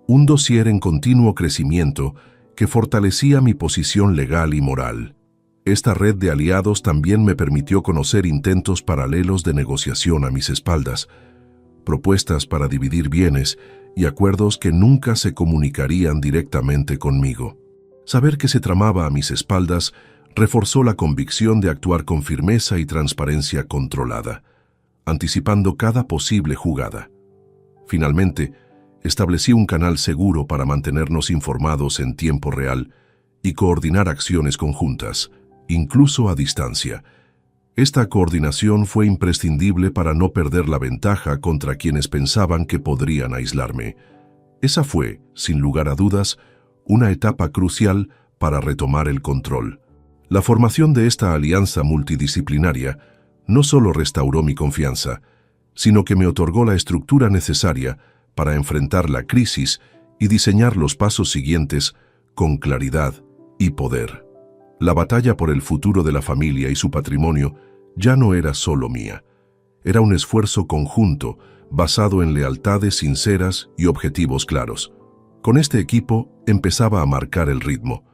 Un dossier en continuo crecimiento que fortalecía mi posición legal y moral. Esta red de aliados también me permitió conocer intentos paralelos de negociación a mis espaldas, propuestas para dividir bienes y acuerdos que nunca se comunicarían directamente conmigo. Saber que se tramaba a mis espaldas reforzó la convicción de actuar con firmeza y transparencia controlada, anticipando cada posible jugada. Finalmente, establecí un canal seguro para mantenernos informados en tiempo real y coordinar acciones conjuntas, incluso a distancia. Esta coordinación fue imprescindible para no perder la ventaja contra quienes pensaban que podrían aislarme. Esa fue, sin lugar a dudas, una etapa crucial para retomar el control. La formación de esta alianza multidisciplinaria no solo restauró mi confianza, sino que me otorgó la estructura necesaria para enfrentar la crisis y diseñar los pasos siguientes con claridad y poder. La batalla por el futuro de la familia y su patrimonio ya no era solo mía. Era un esfuerzo conjunto basado en lealtades sinceras y objetivos claros. Con este equipo empezaba a marcar el ritmo.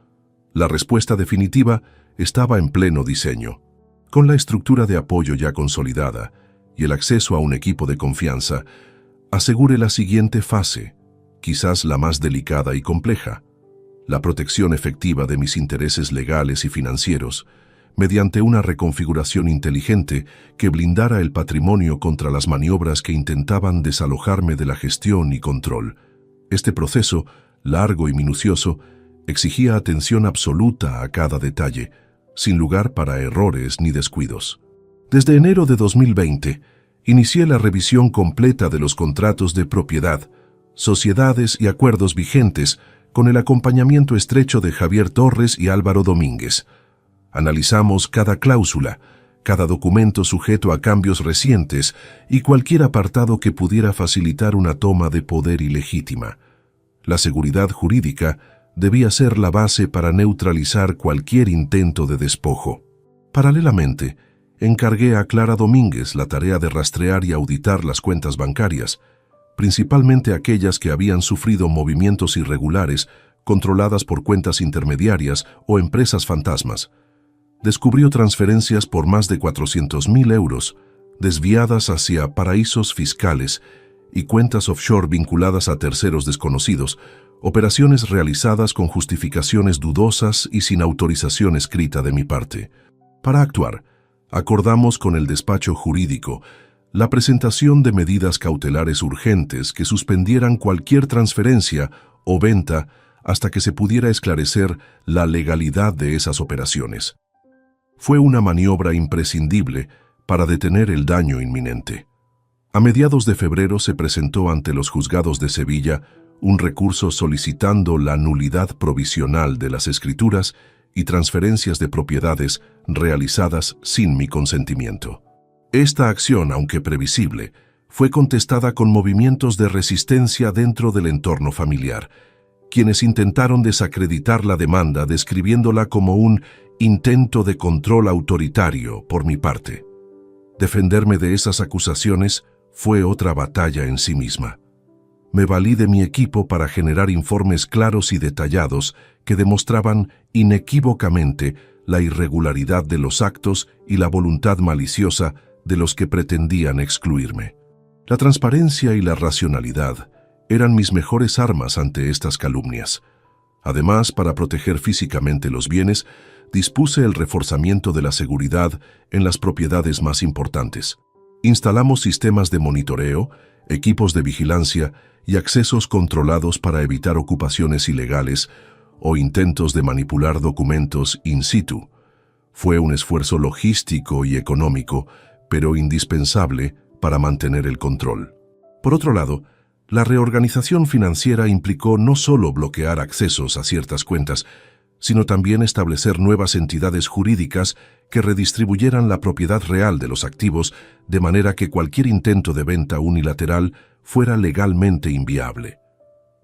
La respuesta definitiva estaba en pleno diseño. Con la estructura de apoyo ya consolidada y el acceso a un equipo de confianza, asegure la siguiente fase, quizás la más delicada y compleja: la protección efectiva de mis intereses legales y financieros, mediante una reconfiguración inteligente que blindara el patrimonio contra las maniobras que intentaban desalojarme de la gestión y control. Este proceso, largo y minucioso, exigía atención absoluta a cada detalle, sin lugar para errores ni descuidos. Desde enero de 2020, inicié la revisión completa de los contratos de propiedad, sociedades y acuerdos vigentes, con el acompañamiento estrecho de Javier Torres y Álvaro Domínguez. Analizamos cada cláusula, cada documento sujeto a cambios recientes y cualquier apartado que pudiera facilitar una toma de poder ilegítima. La seguridad jurídica debía ser la base para neutralizar cualquier intento de despojo. Paralelamente, encargué a Clara Domínguez la tarea de rastrear y auditar las cuentas bancarias, principalmente aquellas que habían sufrido movimientos irregulares controladas por cuentas intermediarias o empresas fantasmas. Descubrió transferencias por más de 400.000 euros, desviadas hacia paraísos fiscales y cuentas offshore vinculadas a terceros desconocidos, operaciones realizadas con justificaciones dudosas y sin autorización escrita de mi parte. Para actuar, acordamos con el despacho jurídico la presentación de medidas cautelares urgentes que suspendieran cualquier transferencia o venta hasta que se pudiera esclarecer la legalidad de esas operaciones. Fue una maniobra imprescindible para detener el daño inminente. A mediados de febrero se presentó ante los juzgados de Sevilla un recurso solicitando la nulidad provisional de las escrituras y transferencias de propiedades realizadas sin mi consentimiento. Esta acción, aunque previsible, fue contestada con movimientos de resistencia dentro del entorno familiar, quienes intentaron desacreditar la demanda describiéndola como un intento de control autoritario por mi parte. Defenderme de esas acusaciones fue otra batalla en sí misma. Me valí de mi equipo para generar informes claros y detallados que demostraban inequívocamente la irregularidad de los actos y la voluntad maliciosa de los que pretendían excluirme. La transparencia y la racionalidad eran mis mejores armas ante estas calumnias. Además, para proteger físicamente los bienes, dispuse el reforzamiento de la seguridad en las propiedades más importantes. Instalamos sistemas de monitoreo, equipos de vigilancia y accesos controlados para evitar ocupaciones ilegales o intentos de manipular documentos in situ. Fue un esfuerzo logístico y económico, pero indispensable para mantener el control. Por otro lado, la reorganización financiera implicó no solo bloquear accesos a ciertas cuentas, sino también establecer nuevas entidades jurídicas que redistribuyeran la propiedad real de los activos de manera que cualquier intento de venta unilateral fuera legalmente inviable.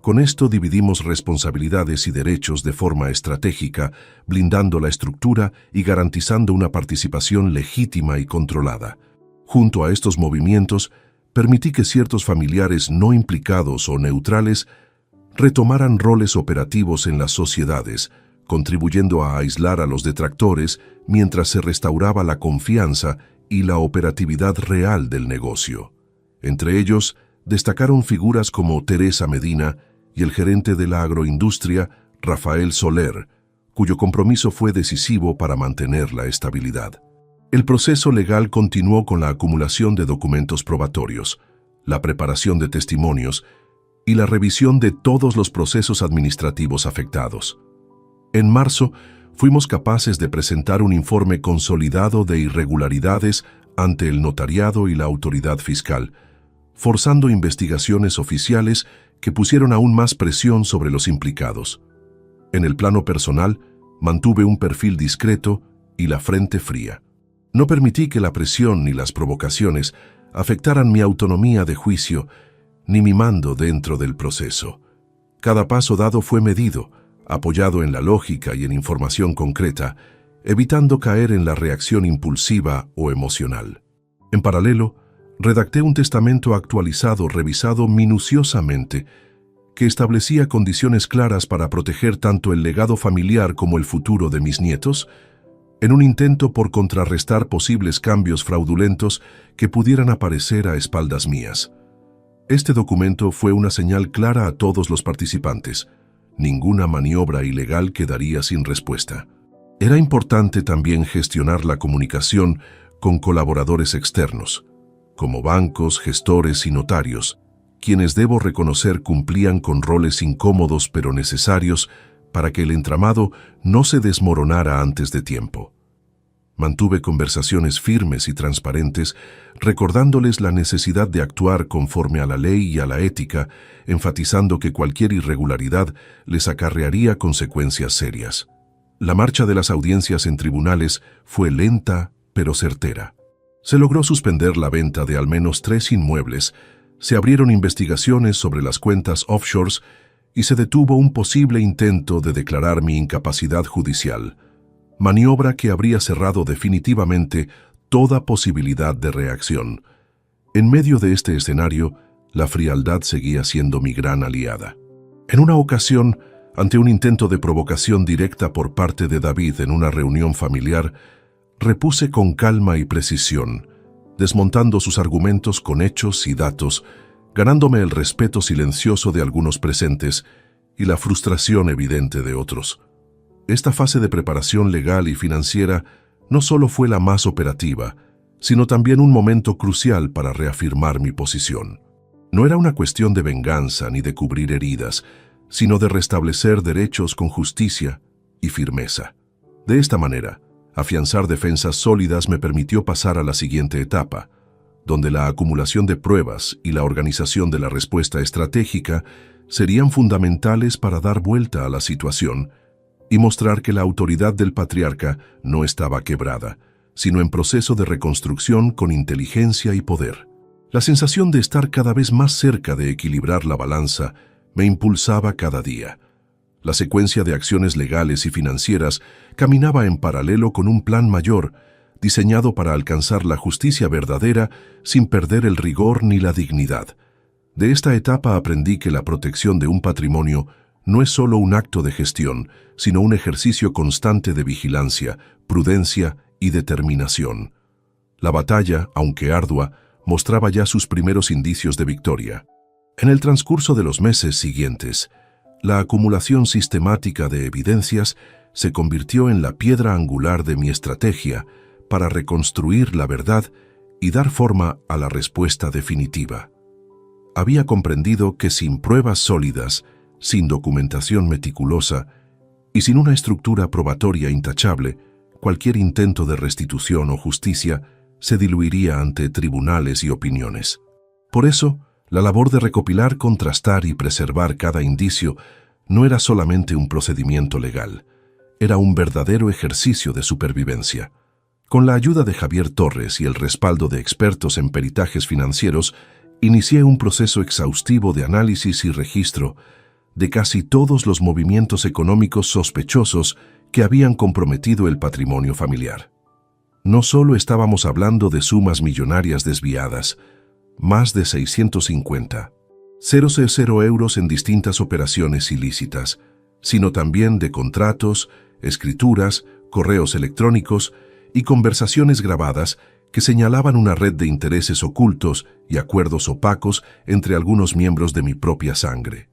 Con esto dividimos responsabilidades y derechos de forma estratégica, blindando la estructura y garantizando una participación legítima y controlada. Junto a estos movimientos, permití que ciertos familiares no implicados o neutrales retomaran roles operativos en las sociedades, contribuyendo a aislar a los detractores mientras se restauraba la confianza y la operatividad real del negocio. Entre ellos, destacaron figuras como Teresa Medina y el gerente de la agroindustria, Rafael Soler, cuyo compromiso fue decisivo para mantener la estabilidad. El proceso legal continuó con la acumulación de documentos probatorios, la preparación de testimonios y la revisión de todos los procesos administrativos afectados. En marzo, fuimos capaces de presentar un informe consolidado de irregularidades ante el notariado y la autoridad fiscal, forzando investigaciones oficiales que pusieron aún más presión sobre los implicados. En el plano personal, mantuve un perfil discreto y la frente fría. No permití que la presión ni las provocaciones afectaran mi autonomía de juicio ni mi mando dentro del proceso. Cada paso dado fue medido, apoyado en la lógica y en información concreta, evitando caer en la reacción impulsiva o emocional. En paralelo, redacté un testamento actualizado revisado minuciosamente que establecía condiciones claras para proteger tanto el legado familiar como el futuro de mis nietos, en un intento por contrarrestar posibles cambios fraudulentos que pudieran aparecer a espaldas mías. Este documento fue una señal clara a todos los participantes. Ninguna maniobra ilegal quedaría sin respuesta. Era importante también gestionar la comunicación con colaboradores externos, como bancos, gestores y notarios, quienes debo reconocer cumplían con roles incómodos pero necesarios para que el entramado no se desmoronara antes de tiempo. Mantuve conversaciones firmes y transparentes, recordándoles la necesidad de actuar conforme a la ley y a la ética, enfatizando que cualquier irregularidad les acarrearía consecuencias serias. La marcha de las audiencias en tribunales fue lenta pero certera. Se logró suspender la venta de al menos 3 inmuebles, se abrieron investigaciones sobre las cuentas offshores y se detuvo un posible intento de declarar mi incapacidad judicial, maniobra que habría cerrado definitivamente toda posibilidad de reacción. En medio de este escenario, la frialdad seguía siendo mi gran aliada. En una ocasión, ante un intento de provocación directa por parte de David en una reunión familiar, repuse con calma y precisión, desmontando sus argumentos con hechos y datos, ganándome el respeto silencioso de algunos presentes y la frustración evidente de otros. Esta fase de preparación legal y financiera no solo fue la más operativa, sino también un momento crucial para reafirmar mi posición. No era una cuestión de venganza ni de cubrir heridas, sino de restablecer derechos con justicia y firmeza. De esta manera, afianzar defensas sólidas me permitió pasar a la siguiente etapa, donde la acumulación de pruebas y la organización de la respuesta estratégica serían fundamentales para dar vuelta a la situación y mostrar que la autoridad del patriarca no estaba quebrada, sino en proceso de reconstrucción con inteligencia y poder. La sensación de estar cada vez más cerca de equilibrar la balanza me impulsaba cada día. La secuencia de acciones legales y financieras caminaba en paralelo con un plan mayor, diseñado para alcanzar la justicia verdadera sin perder el rigor ni la dignidad. De esta etapa aprendí que la protección de un patrimonio no es solo un acto de gestión, sino un ejercicio constante de vigilancia, prudencia y determinación. La batalla, aunque ardua, mostraba ya sus primeros indicios de victoria. En el transcurso de los meses siguientes, La acumulación sistemática de evidencias se convirtió en la piedra angular de mi estrategia para reconstruir la verdad y dar forma a la respuesta definitiva. Había comprendido que sin pruebas sólidas, sin documentación meticulosa y sin una estructura probatoria intachable, cualquier intento de restitución o justicia se diluiría ante tribunales y opiniones. Por eso, la labor de recopilar, contrastar y preservar cada indicio no era solamente un procedimiento legal, era un verdadero ejercicio de supervivencia. Con la ayuda de Javier Torres y el respaldo de expertos en peritajes financieros, inicié un proceso exhaustivo de análisis y registro de casi todos los movimientos económicos sospechosos que habían comprometido el patrimonio familiar. No solo estábamos hablando de sumas millonarias desviadas, más de 650,000 euros en distintas operaciones ilícitas, sino también de contratos, escrituras, correos electrónicos y conversaciones grabadas que señalaban una red de intereses ocultos y acuerdos opacos entre algunos miembros de mi propia sangre.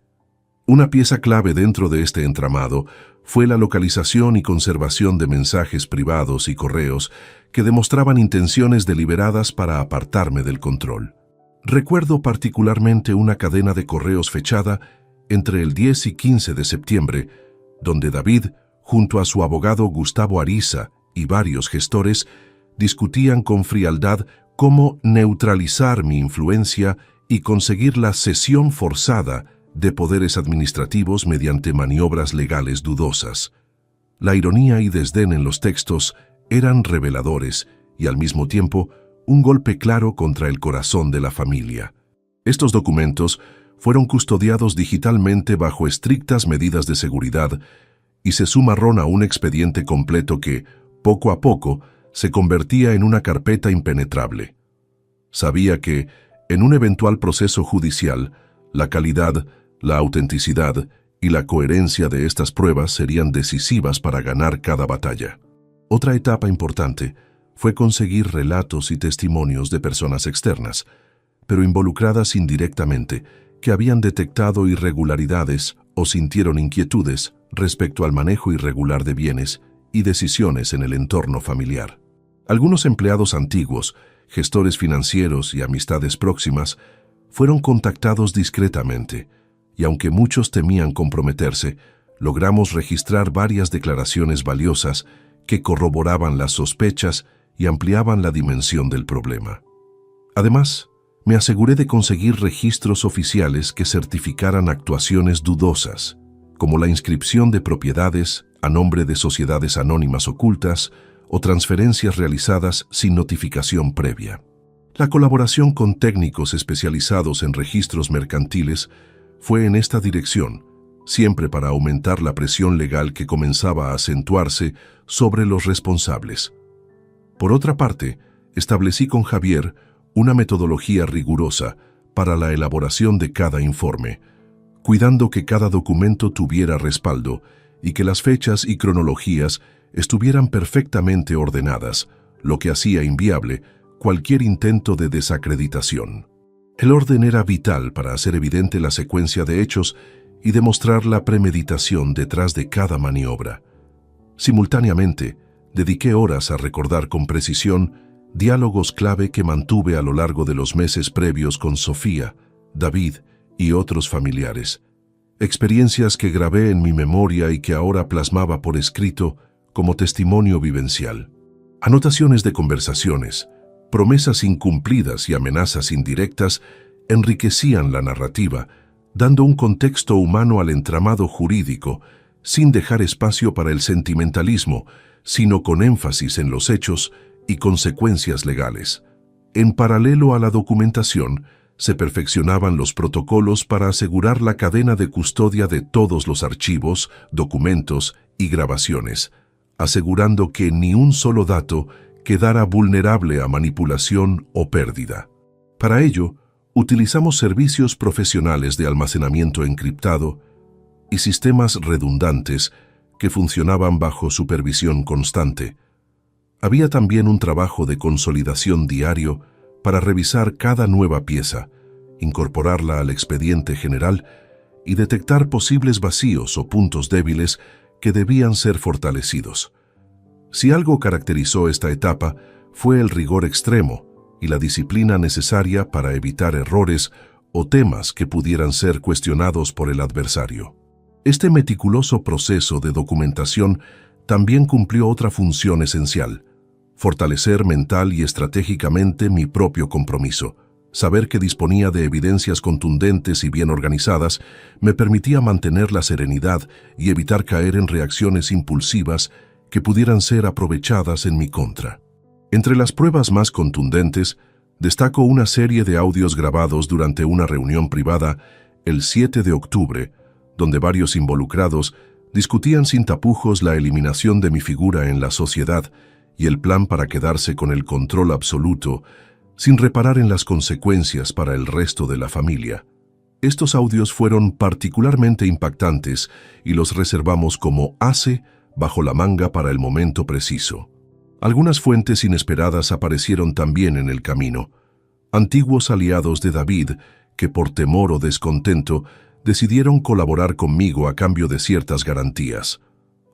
Una pieza clave dentro de este entramado fue la localización y conservación de mensajes privados y correos que demostraban intenciones deliberadas para apartarme del control. Recuerdo particularmente una cadena de correos fechada entre el 10 y 15 de septiembre, donde David, junto a su abogado Gustavo Ariza y varios gestores, discutían con frialdad cómo neutralizar mi influencia y conseguir la cesión forzada de poderes administrativos mediante maniobras legales dudosas. La ironía y desdén en los textos eran reveladores y al mismo tiempo un golpe claro contra el corazón de la familia. Estos documentos fueron custodiados digitalmente bajo estrictas medidas de seguridad y se sumaron a un expediente completo que, poco a poco, se convertía en una carpeta impenetrable. Sabía que, en un eventual proceso judicial, la calidad, la autenticidad y la coherencia de estas pruebas serían decisivas para ganar cada batalla. Otra etapa importante fue conseguir relatos y testimonios de personas externas, pero involucradas indirectamente, que habían detectado irregularidades o sintieron inquietudes respecto al manejo irregular de bienes y decisiones en el entorno familiar. Algunos empleados antiguos, gestores financieros y amistades próximas fueron contactados discretamente, y aunque muchos temían comprometerse, logramos registrar varias declaraciones valiosas que corroboraban las sospechas y ampliaban la dimensión del problema. Además, me aseguré de conseguir registros oficiales que certificaran actuaciones dudosas, como la inscripción de propiedades a nombre de sociedades anónimas ocultas o transferencias realizadas sin notificación previa. La colaboración con técnicos especializados en registros mercantiles fue en esta dirección, siempre para aumentar la presión legal que comenzaba a acentuarse sobre los responsables. Por otra parte, establecí con Javier una metodología rigurosa para la elaboración de cada informe, cuidando que cada documento tuviera respaldo y que las fechas y cronologías estuvieran perfectamente ordenadas, lo que hacía inviable cualquier intento de desacreditación. El orden era vital para hacer evidente la secuencia de hechos y demostrar la premeditación detrás de cada maniobra. Simultáneamente, dediqué horas a recordar con precisión diálogos clave que mantuve a lo largo de los meses previos con Sofía, David y otros familiares. Experiencias que grabé en mi memoria y que ahora plasmaba por escrito como testimonio vivencial. Anotaciones de conversaciones, promesas incumplidas y amenazas indirectas enriquecían la narrativa, dando un contexto humano al entramado jurídico, sin dejar espacio para el sentimentalismo, sino con énfasis en los hechos y consecuencias legales. En paralelo a la documentación, se perfeccionaban los protocolos para asegurar la cadena de custodia de todos los archivos, documentos y grabaciones, asegurando que ni un solo dato quedara vulnerable a manipulación o pérdida. Para ello, utilizamos servicios profesionales de almacenamiento encriptado y sistemas redundantes que funcionaban bajo supervisión constante. Había también un trabajo de consolidación diario para revisar cada nueva pieza, incorporarla al expediente general y detectar posibles vacíos o puntos débiles que debían ser fortalecidos. Si algo caracterizó esta etapa, fue el rigor extremo y la disciplina necesaria para evitar errores o temas que pudieran ser cuestionados por el adversario. Este meticuloso proceso de documentación también cumplió otra función esencial: fortalecer mental y estratégicamente mi propio compromiso. Saber que disponía de evidencias contundentes y bien organizadas me permitía mantener la serenidad y evitar caer en reacciones impulsivas que pudieran ser aprovechadas en mi contra. Entre las pruebas más contundentes, destaco una serie de audios grabados durante una reunión privada el 7 de octubre, donde varios involucrados discutían sin tapujos la eliminación de mi figura en la sociedad y el plan para quedarse con el control absoluto, sin reparar en las consecuencias para el resto de la familia. Estos audios fueron particularmente impactantes y los reservamos como ase bajo la manga para el momento preciso. Algunas fuentes inesperadas aparecieron también en el camino. Antiguos aliados de David, que por temor o descontento, decidieron colaborar conmigo a cambio de ciertas garantías.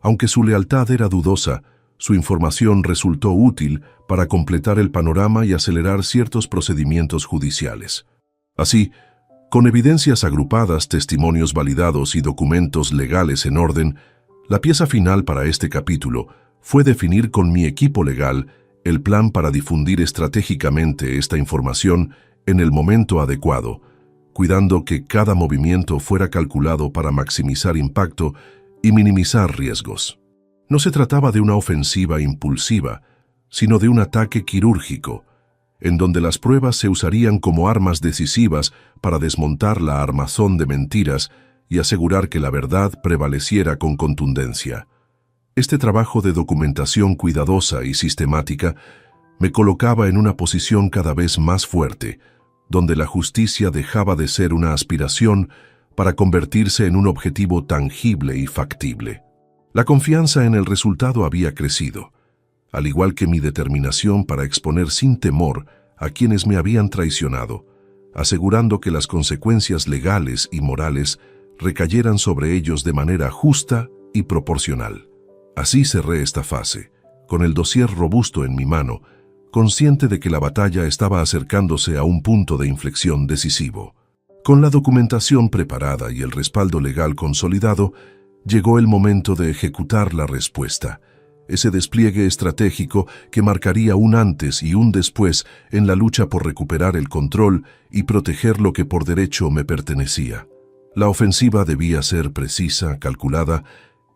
Aunque su lealtad era dudosa, su información resultó útil para completar el panorama y acelerar ciertos procedimientos judiciales. Así, con evidencias agrupadas, testimonios validados y documentos legales en orden, la pieza final para este capítulo fue definir con mi equipo legal el plan para difundir estratégicamente esta información en el momento adecuado, cuidando que cada movimiento fuera calculado para maximizar impacto y minimizar riesgos. No se trataba de una ofensiva impulsiva, sino de un ataque quirúrgico, en donde las pruebas se usarían como armas decisivas para desmontar la armazón de mentiras y asegurar que la verdad prevaleciera con contundencia. Este trabajo de documentación cuidadosa y sistemática me colocaba en una posición cada vez más fuerte, donde la justicia dejaba de ser una aspiración para convertirse en un objetivo tangible y factible. La confianza en el resultado había crecido, al igual que mi determinación para exponer sin temor a quienes me habían traicionado, asegurando que las consecuencias legales y morales recayeran sobre ellos de manera justa y proporcional. Así cerré esta fase, con el dossier robusto en mi mano, consciente de que la batalla estaba acercándose a un punto de inflexión decisivo. Con la documentación preparada y el respaldo legal consolidado, llegó el momento de ejecutar la respuesta, ese despliegue estratégico que marcaría un antes y un después en la lucha por recuperar el control y proteger lo que por derecho me pertenecía. La ofensiva debía ser precisa, calculada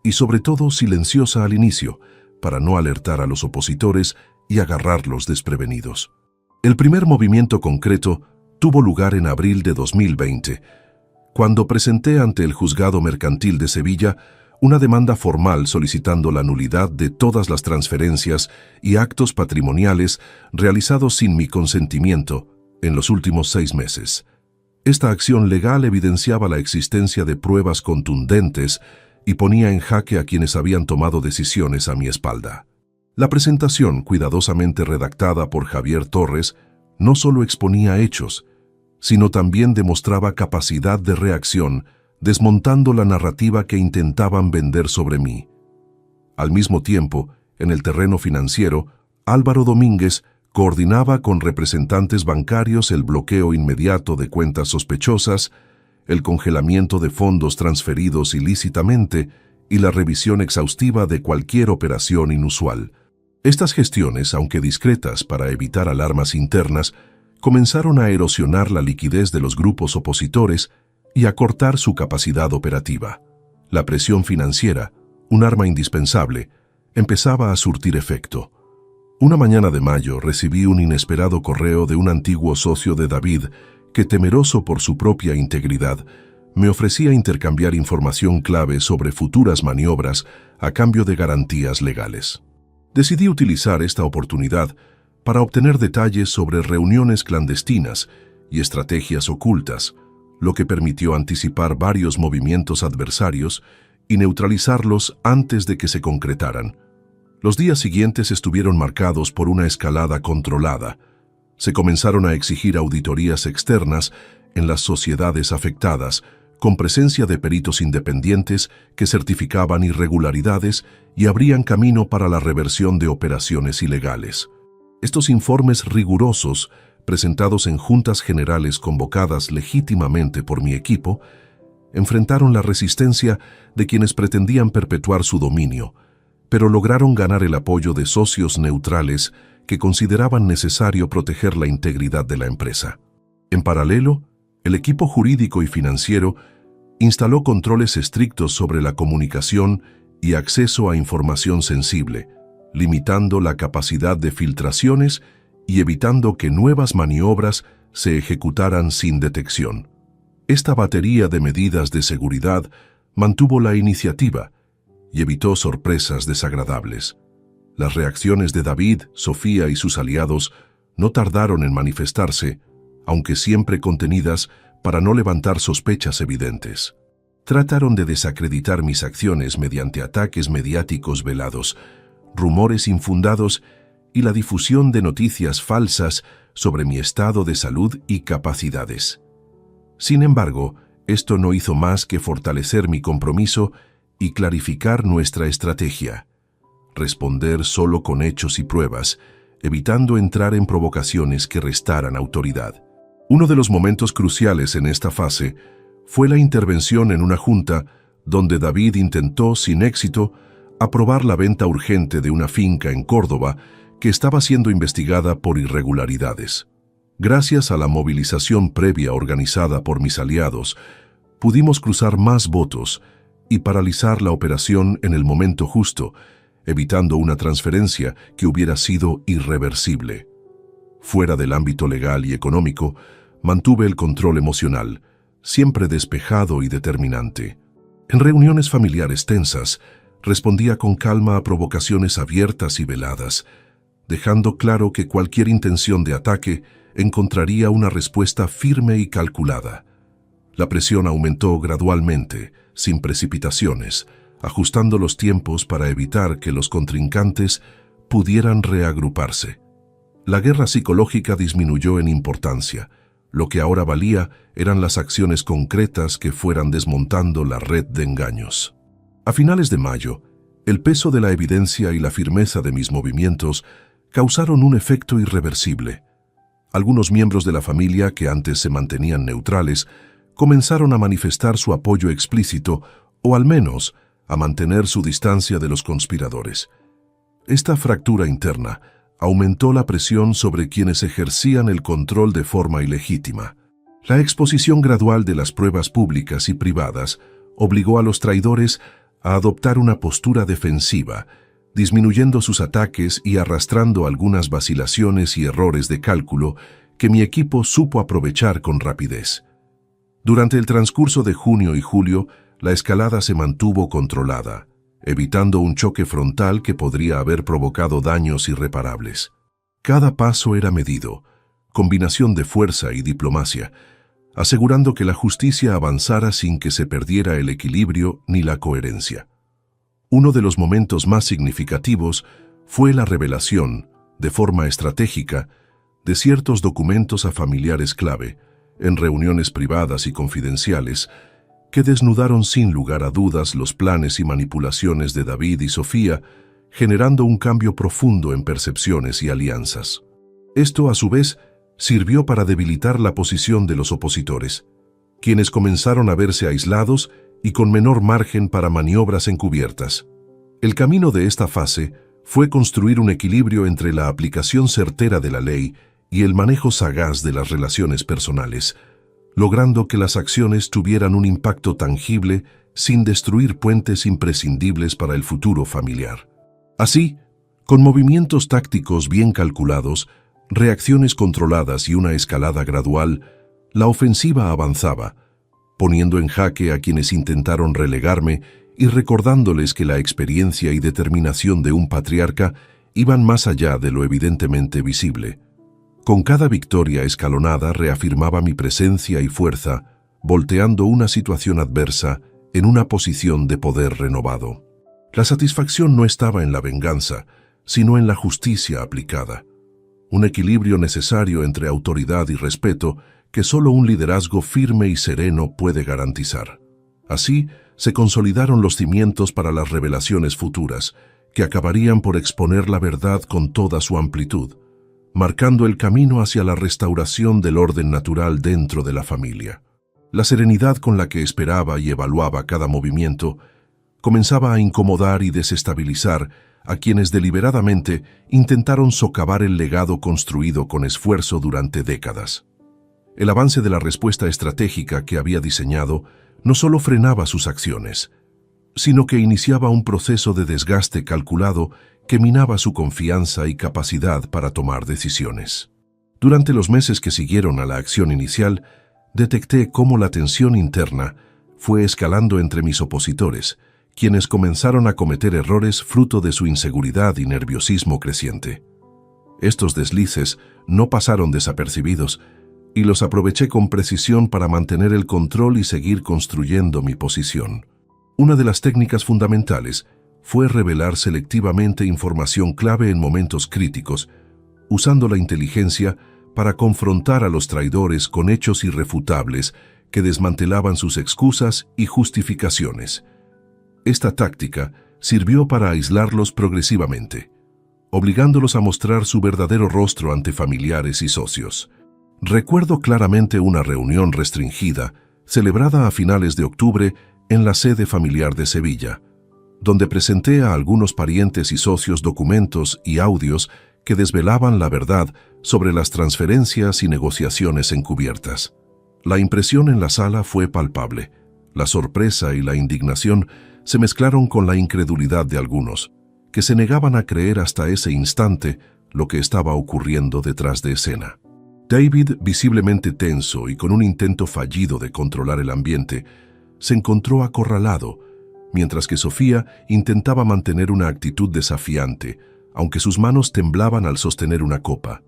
y sobre todo silenciosa al inicio, para no alertar a los opositores y agarrarlos desprevenidos. El primer movimiento concreto tuvo lugar en abril de 2020, cuando presenté ante el Juzgado Mercantil de Sevilla una demanda formal solicitando la nulidad de todas las transferencias y actos patrimoniales realizados sin mi consentimiento en los últimos 6 meses. Esta acción legal evidenciaba la existencia de pruebas contundentes y ponía en jaque a quienes habían tomado decisiones a mi espalda. La presentación, cuidadosamente redactada por Javier Torres, no solo exponía hechos, sino también demostraba capacidad de reacción, desmontando la narrativa que intentaban vender sobre mí. Al mismo tiempo, en el terreno financiero, Álvaro Domínguez coordinaba con representantes bancarios el bloqueo inmediato de cuentas sospechosas, el congelamiento de fondos transferidos ilícitamente y la revisión exhaustiva de cualquier operación inusual. Estas gestiones, aunque discretas para evitar alarmas internas, comenzaron a erosionar la liquidez de los grupos opositores y a cortar su capacidad operativa. La presión financiera, un arma indispensable, empezaba a surtir efecto. Una mañana de mayo recibí un inesperado correo de un antiguo socio de David que, temeroso por su propia integridad, me ofrecía intercambiar información clave sobre futuras maniobras a cambio de garantías legales. Decidí utilizar esta oportunidad para obtener detalles sobre reuniones clandestinas y estrategias ocultas, lo que permitió anticipar varios movimientos adversarios y neutralizarlos antes de que se concretaran. Los días siguientes estuvieron marcados por una escalada controlada. Se comenzaron a exigir auditorías externas en las sociedades afectadas, con presencia de peritos independientes que certificaban irregularidades y abrían camino para la reversión de operaciones ilegales. Estos informes rigurosos, presentados en juntas generales convocadas legítimamente por mi equipo, enfrentaron la resistencia de quienes pretendían perpetuar su dominio, pero lograron ganar el apoyo de socios neutrales que consideraban necesario proteger la integridad de la empresa. En paralelo, el equipo jurídico y financiero instaló controles estrictos sobre la comunicación y acceso a información sensible, limitando la capacidad de filtraciones y evitando que nuevas maniobras se ejecutaran sin detección. Esta batería de medidas de seguridad mantuvo la iniciativa y evitó sorpresas desagradables. Las reacciones de David, Sofía y sus aliados no tardaron en manifestarse, aunque siempre contenidas para no levantar sospechas evidentes. Trataron de desacreditar mis acciones mediante ataques mediáticos velados, rumores infundados y la difusión de noticias falsas sobre mi estado de salud y capacidades. Sin embargo, esto no hizo más que fortalecer mi compromiso y clarificar nuestra estrategia. Responder solo con hechos y pruebas, evitando entrar en provocaciones que restaran autoridad. Uno de los momentos cruciales en esta fase fue la intervención en una junta donde David intentó, sin éxito, aprobar la venta urgente de una finca en Córdoba que estaba siendo investigada por irregularidades. Gracias a la movilización previa organizada por mis aliados, pudimos cruzar más votos y paralizar la operación en el momento justo, evitando una transferencia que hubiera sido irreversible. Fuera del ámbito legal y económico, mantuve el control emocional, siempre despejado y determinante. En reuniones familiares tensas, respondía con calma a provocaciones abiertas y veladas, dejando claro que cualquier intención de ataque encontraría una respuesta firme y calculada. La presión aumentó gradualmente, sin precipitaciones, ajustando los tiempos para evitar que los contrincantes pudieran reagruparse. La guerra psicológica disminuyó en importancia. Lo que ahora valía eran las acciones concretas que fueran desmontando la red de engaños. A finales de mayo, el peso de la evidencia y la firmeza de mis movimientos causaron un efecto irreversible. Algunos miembros de la familia que antes se mantenían neutrales comenzaron a manifestar su apoyo explícito o al menos a mantener su distancia de los conspiradores. Esta fractura interna aumentó la presión sobre quienes ejercían el control de forma ilegítima. La exposición gradual de las pruebas públicas y privadas obligó a los traidores a adoptar una postura defensiva, disminuyendo sus ataques y arrastrando algunas vacilaciones y errores de cálculo que mi equipo supo aprovechar con rapidez. Durante el transcurso de junio y julio, la escalada se mantuvo controlada, evitando un choque frontal que podría haber provocado daños irreparables. Cada paso era medido, combinación de fuerza y diplomacia, asegurando que la justicia avanzara sin que se perdiera el equilibrio ni la coherencia. Uno de los momentos más significativos fue la revelación, de forma estratégica, de ciertos documentos a familiares clave, en reuniones privadas y confidenciales, que desnudaron sin lugar a dudas los planes y manipulaciones de David y Sofía, generando un cambio profundo en percepciones y alianzas. Esto, a su vez, sirvió para debilitar la posición de los opositores, quienes comenzaron a verse aislados y con menor margen para maniobras encubiertas. El camino de esta fase fue construir un equilibrio entre la aplicación certera de la ley y el manejo sagaz de las relaciones personales, logrando que las acciones tuvieran un impacto tangible sin destruir puentes imprescindibles para el futuro familiar. Así, con movimientos tácticos bien calculados, reacciones controladas y una escalada gradual, la ofensiva avanzaba, poniendo en jaque a quienes intentaron relegarme y recordándoles que la experiencia y determinación de un patriarca iban más allá de lo evidentemente visible. Con cada victoria escalonada reafirmaba mi presencia y fuerza, volteando una situación adversa en una posición de poder renovado. La satisfacción no estaba en la venganza, sino en la justicia aplicada. Un equilibrio necesario entre autoridad y respeto que solo un liderazgo firme y sereno puede garantizar. Así, se consolidaron los cimientos para las revelaciones futuras, que acabarían por exponer la verdad con toda su amplitud, marcando el camino hacia la restauración del orden natural dentro de la familia. La serenidad con la que esperaba y evaluaba cada movimiento comenzaba a incomodar y desestabilizar a quienes deliberadamente intentaron socavar el legado construido con esfuerzo durante décadas. El avance de la respuesta estratégica que había diseñado no solo frenaba sus acciones, sino que iniciaba un proceso de desgaste calculado que minaba su confianza y capacidad para tomar decisiones. Durante los meses que siguieron a la acción inicial, detecté cómo la tensión interna fue escalando entre mis opositores, quienes comenzaron a cometer errores fruto de su inseguridad y nerviosismo creciente. Estos deslices no pasaron desapercibidos y los aproveché con precisión para mantener el control y seguir construyendo mi posición. Una de las técnicas fundamentales fue revelar selectivamente información clave en momentos críticos, usando la inteligencia para confrontar a los traidores con hechos irrefutables que desmantelaban sus excusas y justificaciones. Esta táctica sirvió para aislarlos progresivamente, obligándolos a mostrar su verdadero rostro ante familiares y socios. Recuerdo claramente una reunión restringida, celebrada a finales de octubre en la sede familiar de Sevilla, donde presenté a algunos parientes y socios documentos y audios que desvelaban la verdad sobre las transferencias y negociaciones encubiertas. La impresión en la sala fue palpable. La sorpresa y la indignación se mezclaron con la incredulidad de algunos, que se negaban a creer hasta ese instante lo que estaba ocurriendo detrás de escena. David, visiblemente tenso y con un intento fallido de controlar el ambiente, se encontró acorralado, mientras que Sofía intentaba mantener una actitud desafiante, aunque sus manos temblaban al sostener una copa.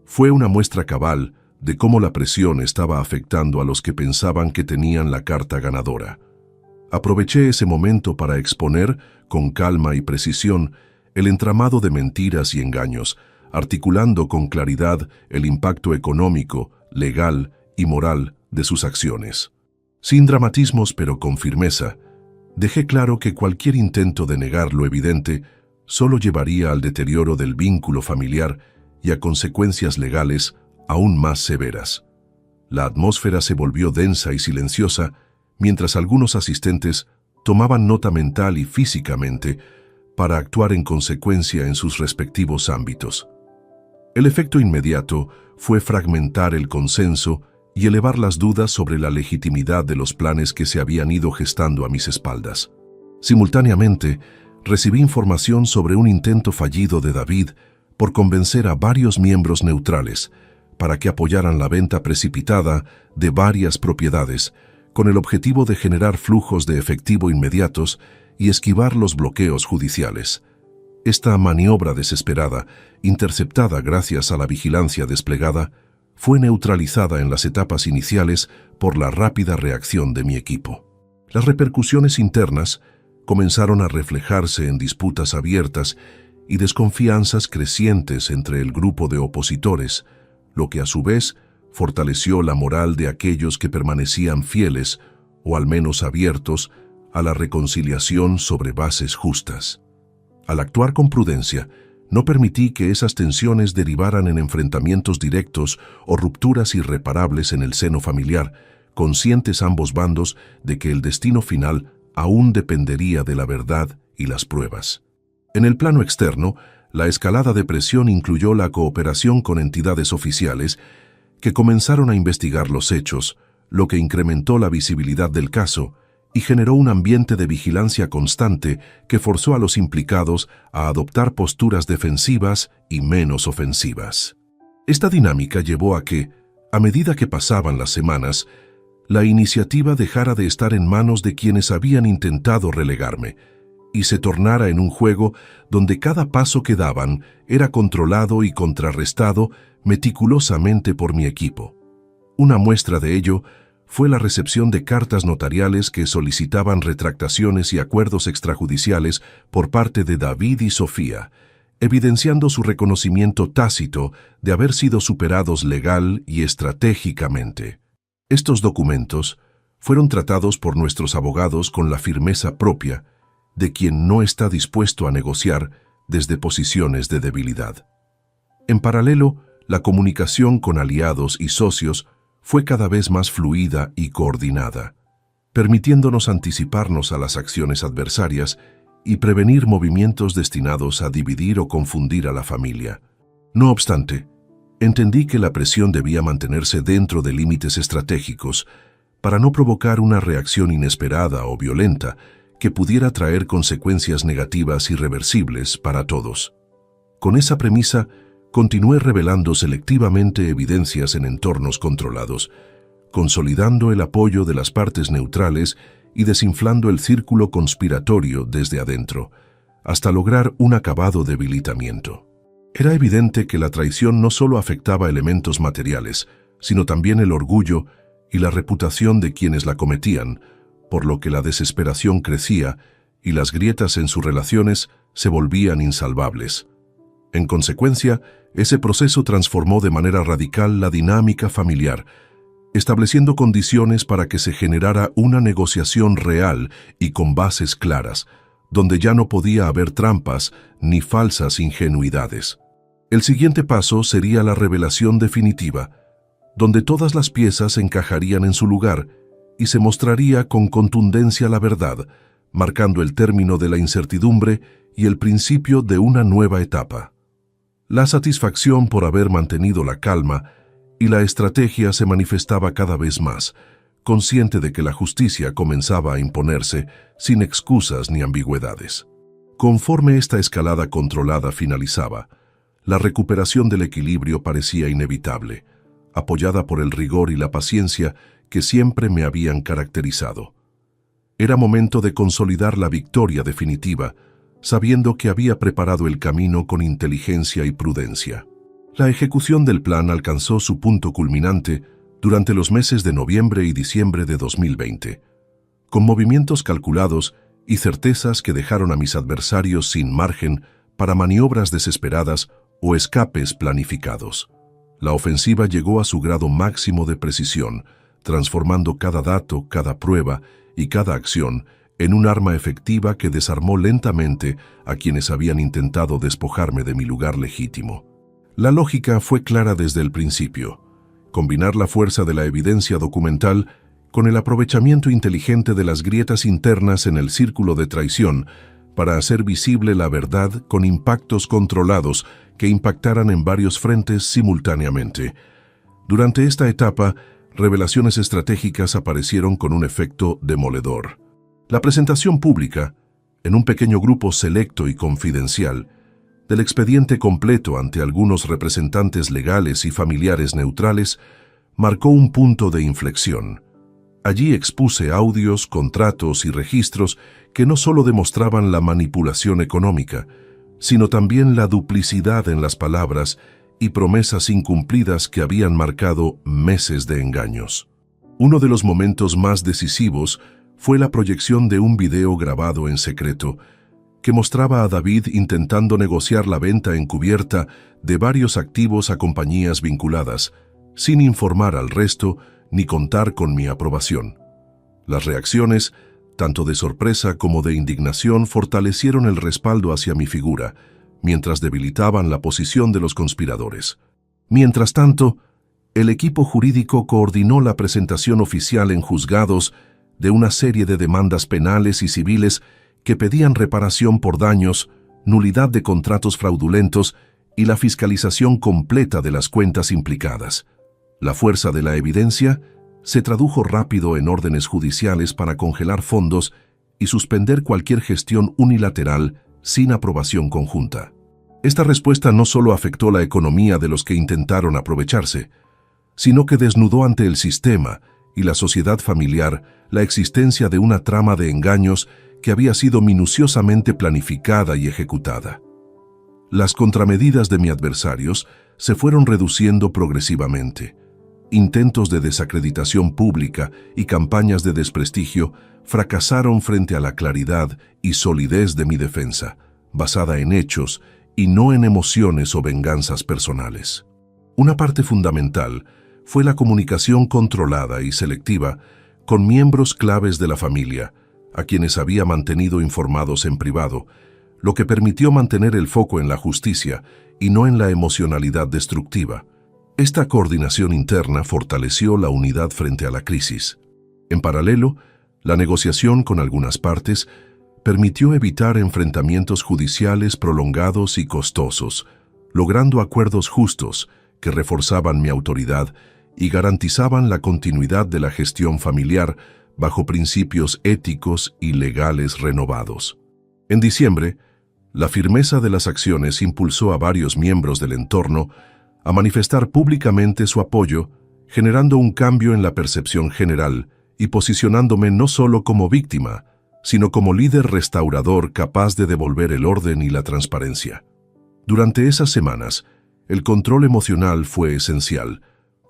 Fue una muestra cabal de cómo la presión estaba afectando a los que pensaban que tenían la carta ganadora. Aproveché ese momento para exponer, con calma y precisión, el entramado de mentiras y engaños, articulando con claridad el impacto económico, legal y moral de sus acciones. Sin dramatismos, pero con firmeza, dejé claro que cualquier intento de negar lo evidente solo llevaría al deterioro del vínculo familiar y a consecuencias legales aún más severas. La atmósfera se volvió densa y silenciosa, mientras algunos asistentes tomaban nota mental y físicamente para actuar en consecuencia en sus respectivos ámbitos. El efecto inmediato fue fragmentar el consenso y elevar las dudas sobre la legitimidad de los planes que se habían ido gestando a mis espaldas. Simultáneamente, recibí información sobre un intento fallido de David por convencer a varios miembros neutrales para que apoyaran la venta precipitada de varias propiedades, con el objetivo de generar flujos de efectivo inmediatos y esquivar los bloqueos judiciales. Esta maniobra desesperada, interceptada gracias a la vigilancia desplegada, fue neutralizada en las etapas iniciales por la rápida reacción de mi equipo. Las repercusiones internas comenzaron a reflejarse en disputas abiertas y desconfianzas crecientes entre el grupo de opositores, lo que a su vez fortaleció la moral de aquellos que permanecían fieles, o al menos abiertos, a la reconciliación sobre bases justas. Al actuar con prudencia, no permití que esas tensiones derivaran en enfrentamientos directos o rupturas irreparables en el seno familiar, conscientes ambos bandos de que el destino final aún dependería de la verdad y las pruebas. En el plano externo, la escalada de presión incluyó la cooperación con entidades oficiales que comenzaron a investigar los hechos, lo que incrementó la visibilidad del caso y generó un ambiente de vigilancia constante que forzó a los implicados a adoptar posturas defensivas y menos ofensivas. Esta dinámica llevó a que, a medida que pasaban las semanas, la iniciativa dejara de estar en manos de quienes habían intentado relegarme y se tornara en un juego donde cada paso que daban era controlado y contrarrestado meticulosamente por mi equipo. Una muestra de ello fue la recepción de cartas notariales que solicitaban retractaciones y acuerdos extrajudiciales por parte de David y Sofía, evidenciando su reconocimiento tácito de haber sido superados legal y estratégicamente. Estos documentos fueron tratados por nuestros abogados con la firmeza propia de quien no está dispuesto a negociar desde posiciones de debilidad. En paralelo, la comunicación con aliados y socios fue cada vez más fluida y coordinada, permitiéndonos anticiparnos a las acciones adversarias y prevenir movimientos destinados a dividir o confundir a la familia. No obstante, entendí que la presión debía mantenerse dentro de límites estratégicos para no provocar una reacción inesperada o violenta que pudiera traer consecuencias negativas irreversibles para todos. Con esa premisa, continué revelando selectivamente evidencias en entornos controlados, consolidando el apoyo de las partes neutrales y desinflando el círculo conspiratorio desde adentro, hasta lograr un acabado debilitamiento. Era evidente que la traición no solo afectaba elementos materiales, sino también el orgullo y la reputación de quienes la cometían, por lo que la desesperación crecía y las grietas en sus relaciones se volvían insalvables. En consecuencia, ese proceso transformó de manera radical la dinámica familiar, estableciendo condiciones para que se generara una negociación real y con bases claras, donde ya no podía haber trampas ni falsas ingenuidades. El siguiente paso sería la revelación definitiva, donde todas las piezas encajarían en su lugar y se mostraría con contundencia la verdad, marcando el término de la incertidumbre y el principio de una nueva etapa. La satisfacción por haber mantenido la calma y la estrategia se manifestaba cada vez más, consciente de que la justicia comenzaba a imponerse sin excusas ni ambigüedades. Conforme esta escalada controlada finalizaba, la recuperación del equilibrio parecía inevitable, apoyada por el rigor y la paciencia que siempre me habían caracterizado. Era momento de consolidar la victoria definitiva, sabiendo que había preparado el camino con inteligencia y prudencia. La ejecución del plan alcanzó su punto culminante durante los meses de noviembre y diciembre de 2020, con movimientos calculados y certezas que dejaron a mis adversarios sin margen para maniobras desesperadas o escapes planificados. La ofensiva llegó a su grado máximo de precisión, transformando cada dato, cada prueba y cada acción en un arma efectiva que desarmó lentamente a quienes habían intentado despojarme de mi lugar legítimo. La lógica fue clara desde el principio: combinar la fuerza de la evidencia documental con el aprovechamiento inteligente de las grietas internas en el círculo de traición para hacer visible la verdad con impactos controlados que impactaran en varios frentes simultáneamente. Durante esta etapa, revelaciones estratégicas aparecieron con un efecto demoledor. La presentación pública, en un pequeño grupo selecto y confidencial, del expediente completo ante algunos representantes legales y familiares neutrales, marcó un punto de inflexión. Allí expuse audios, contratos y registros que no solo demostraban la manipulación económica, sino también la duplicidad en las palabras y promesas incumplidas que habían marcado meses de engaños. Uno de los momentos más decisivos fue la proyección de un video grabado en secreto que mostraba a David intentando negociar la venta encubierta de varios activos a compañías vinculadas, sin informar al resto ni contar con mi aprobación. Las reacciones, tanto de sorpresa como de indignación, fortalecieron el respaldo hacia mi figura, mientras debilitaban la posición de los conspiradores. Mientras tanto, el equipo jurídico coordinó la presentación oficial en juzgados de una serie de demandas penales y civiles que pedían reparación por daños, nulidad de contratos fraudulentos y la fiscalización completa de las cuentas implicadas. La fuerza de la evidencia se tradujo rápido en órdenes judiciales para congelar fondos y suspender cualquier gestión unilateral sin aprobación conjunta. Esta respuesta no solo afectó la economía de los que intentaron aprovecharse, sino que desnudó ante el sistema y la sociedad familiar la existencia de una trama de engaños que había sido minuciosamente planificada y ejecutada. Las contramedidas de mis adversarios se fueron reduciendo progresivamente. Intentos de desacreditación pública y campañas de desprestigio fracasaron frente a la claridad y solidez de mi defensa, basada en hechos y no en emociones o venganzas personales. Una parte fundamental fue la comunicación controlada y selectiva con miembros claves de la familia, a quienes había mantenido informados en privado, lo que permitió mantener el foco en la justicia y no en la emocionalidad destructiva. Esta coordinación interna fortaleció la unidad frente a la crisis. En paralelo, la negociación con algunas partes permitió evitar enfrentamientos judiciales prolongados y costosos, logrando acuerdos justos que reforzaban mi autoridad y garantizaban la continuidad de la gestión familiar bajo principios éticos y legales renovados. En diciembre, la firmeza de las acciones impulsó a varios miembros del entorno a manifestar públicamente su apoyo, generando un cambio en la percepción general y posicionándome no solo como víctima, sino como líder restaurador capaz de devolver el orden y la transparencia. Durante esas semanas, el control emocional fue esencial.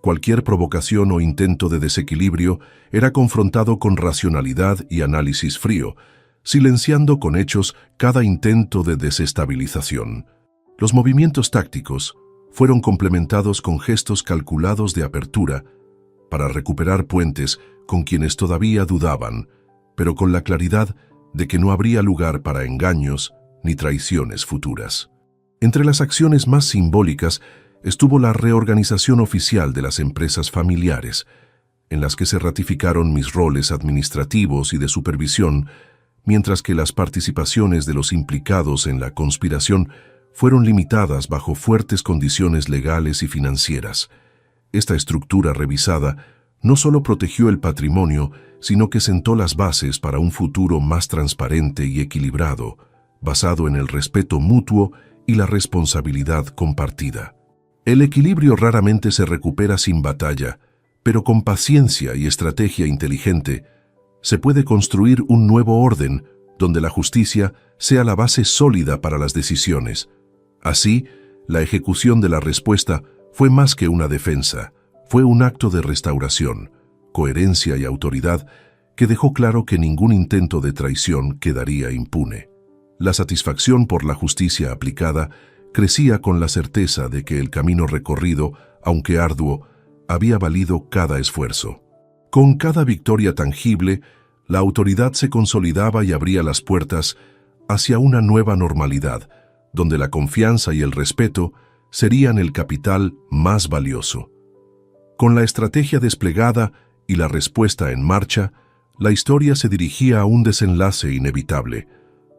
Cualquier provocación o intento de desequilibrio era confrontado con racionalidad y análisis frío, silenciando con hechos cada intento de desestabilización. Los movimientos tácticos fueron complementados con gestos calculados de apertura para recuperar puentes con quienes todavía dudaban, pero con la claridad de que no habría lugar para engaños ni traiciones futuras. Entre las acciones más simbólicas estuvo la reorganización oficial de las empresas familiares, en las que se ratificaron mis roles administrativos y de supervisión, mientras que las participaciones de los implicados en la conspiración fueron limitadas bajo fuertes condiciones legales y financieras. Esta estructura revisada no solo protegió el patrimonio, sino que sentó las bases para un futuro más transparente y equilibrado, basado en el respeto mutuo y la responsabilidad compartida. El equilibrio raramente se recupera sin batalla, pero con paciencia y estrategia inteligente, se puede construir un nuevo orden donde la justicia sea la base sólida para las decisiones. Así, la ejecución de la respuesta fue más que una defensa, fue un acto de restauración, coherencia y autoridad que dejó claro que ningún intento de traición quedaría impune. La satisfacción por la justicia aplicada crecía con la certeza de que el camino recorrido, aunque arduo, había valido cada esfuerzo. Con cada victoria tangible, la autoridad se consolidaba y abría las puertas hacia una nueva normalidad, donde la confianza y el respeto serían el capital más valioso. Con la estrategia desplegada y la respuesta en marcha, la historia se dirigía a un desenlace inevitable,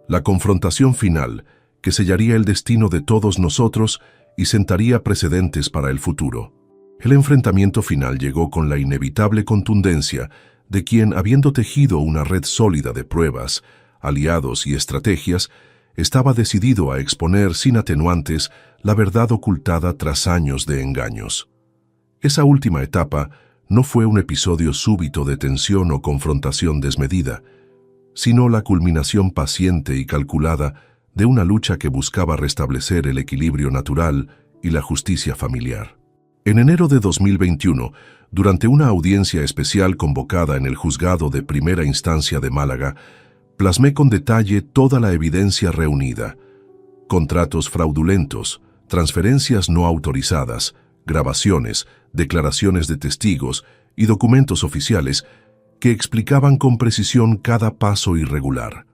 la confrontación final que sellaría el destino de todos nosotros y sentaría precedentes para el futuro. El enfrentamiento final llegó con la inevitable contundencia de quien, habiendo tejido una red sólida de pruebas, aliados y estrategias, estaba decidido a exponer sin atenuantes la verdad ocultada tras años de engaños. Esa última etapa no fue un episodio súbito de tensión o confrontación desmedida, sino la culminación paciente y calculada de una lucha que buscaba restablecer el equilibrio natural y la justicia familiar. En enero de 2021, durante una audiencia especial convocada en el Juzgado de Primera Instancia de Málaga, plasmé con detalle toda la evidencia reunida: contratos fraudulentos, transferencias no autorizadas, grabaciones, declaraciones de testigos y documentos oficiales que explicaban con precisión cada paso irregular.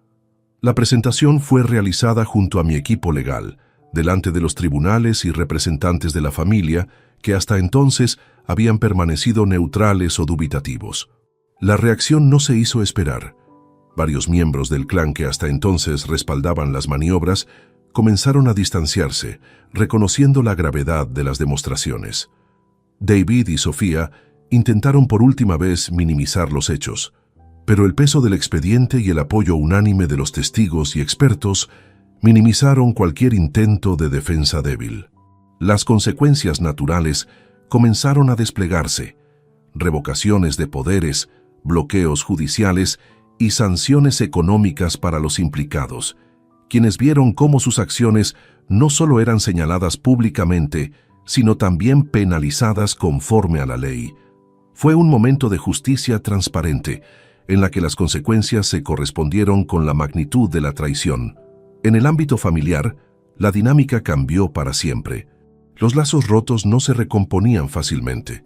La presentación fue realizada junto a mi equipo legal, delante de los tribunales y representantes de la familia que hasta entonces habían permanecido neutrales o dubitativos. La reacción no se hizo esperar. Varios miembros del clan que hasta entonces respaldaban las maniobras comenzaron a distanciarse, reconociendo la gravedad de las demostraciones. David y Sofía intentaron por última vez minimizar los hechos, pero el peso del expediente y el apoyo unánime de los testigos y expertos minimizaron cualquier intento de defensa débil. Las consecuencias naturales comenzaron a desplegarse: revocaciones de poderes, bloqueos judiciales y sanciones económicas para los implicados, quienes vieron cómo sus acciones no solo eran señaladas públicamente, sino también penalizadas conforme a la ley. Fue un momento de justicia transparente, en la que las consecuencias se correspondieron con la magnitud de la traición. En el ámbito familiar, la dinámica cambió para siempre. Los lazos rotos no se recomponían fácilmente,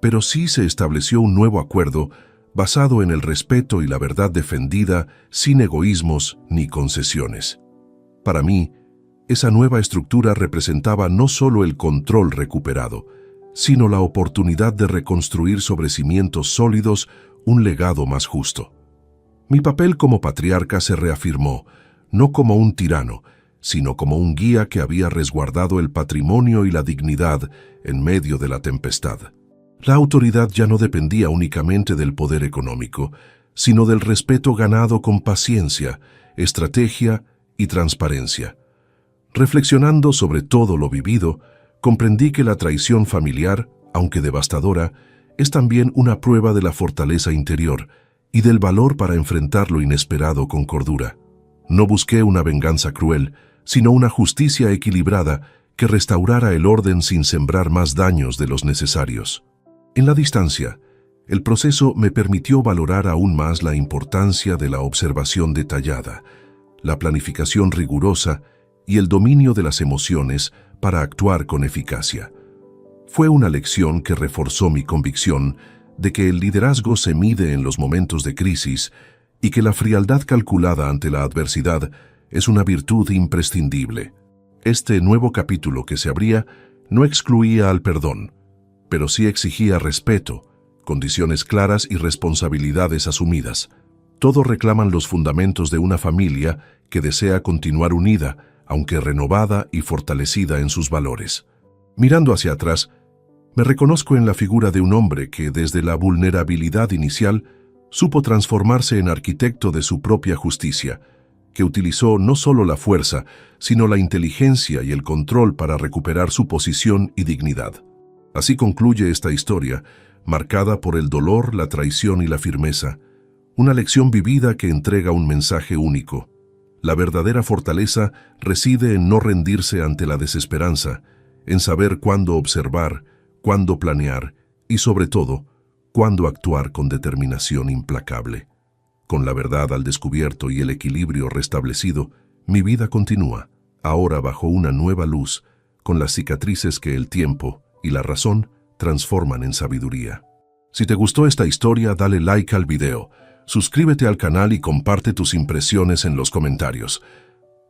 pero sí se estableció un nuevo acuerdo basado en el respeto y la verdad defendida, sin egoísmos ni concesiones. Para mí, esa nueva estructura representaba no solo el control recuperado, sino la oportunidad de reconstruir sobre cimientos sólidos un legado más justo. Mi papel como patriarca se reafirmó, no como un tirano, sino como un guía que había resguardado el patrimonio y la dignidad en medio de la tempestad. La autoridad ya no dependía únicamente del poder económico, sino del respeto ganado con paciencia, estrategia y transparencia. Reflexionando sobre todo lo vivido, comprendí que la traición familiar, aunque devastadora, es también una prueba de la fortaleza interior y del valor para enfrentar lo inesperado con cordura. No busqué una venganza cruel, sino una justicia equilibrada que restaurara el orden sin sembrar más daños de los necesarios. En la distancia, el proceso me permitió valorar aún más la importancia de la observación detallada, la planificación rigurosa y el dominio de las emociones para actuar con eficacia. Fue una lección que reforzó mi convicción de que el liderazgo se mide en los momentos de crisis y que la frialdad calculada ante la adversidad es una virtud imprescindible. Este nuevo capítulo que se abría no excluía al perdón, pero sí exigía respeto, condiciones claras y responsabilidades asumidas. Todos reclaman los fundamentos de una familia que desea continuar unida, aunque renovada y fortalecida en sus valores. Mirando hacia atrás, me reconozco en la figura de un hombre que, desde la vulnerabilidad inicial, supo transformarse en arquitecto de su propia justicia, que utilizó no solo la fuerza, sino la inteligencia y el control para recuperar su posición y dignidad. Así concluye esta historia, marcada por el dolor, la traición y la firmeza, una lección vivida que entrega un mensaje único. La verdadera fortaleza reside en no rendirse ante la desesperanza, en saber cuándo observar, cuándo planear y, sobre todo, cuándo actuar con determinación implacable. Con la verdad al descubierto y el equilibrio restablecido, mi vida continúa, ahora bajo una nueva luz, con las cicatrices que el tiempo y la razón transforman en sabiduría. Si te gustó esta historia, dale like al video, suscríbete al canal y comparte tus impresiones en los comentarios.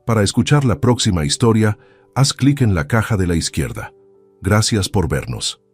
Para escuchar la próxima historia, haz clic en la caja de la izquierda. Gracias por vernos.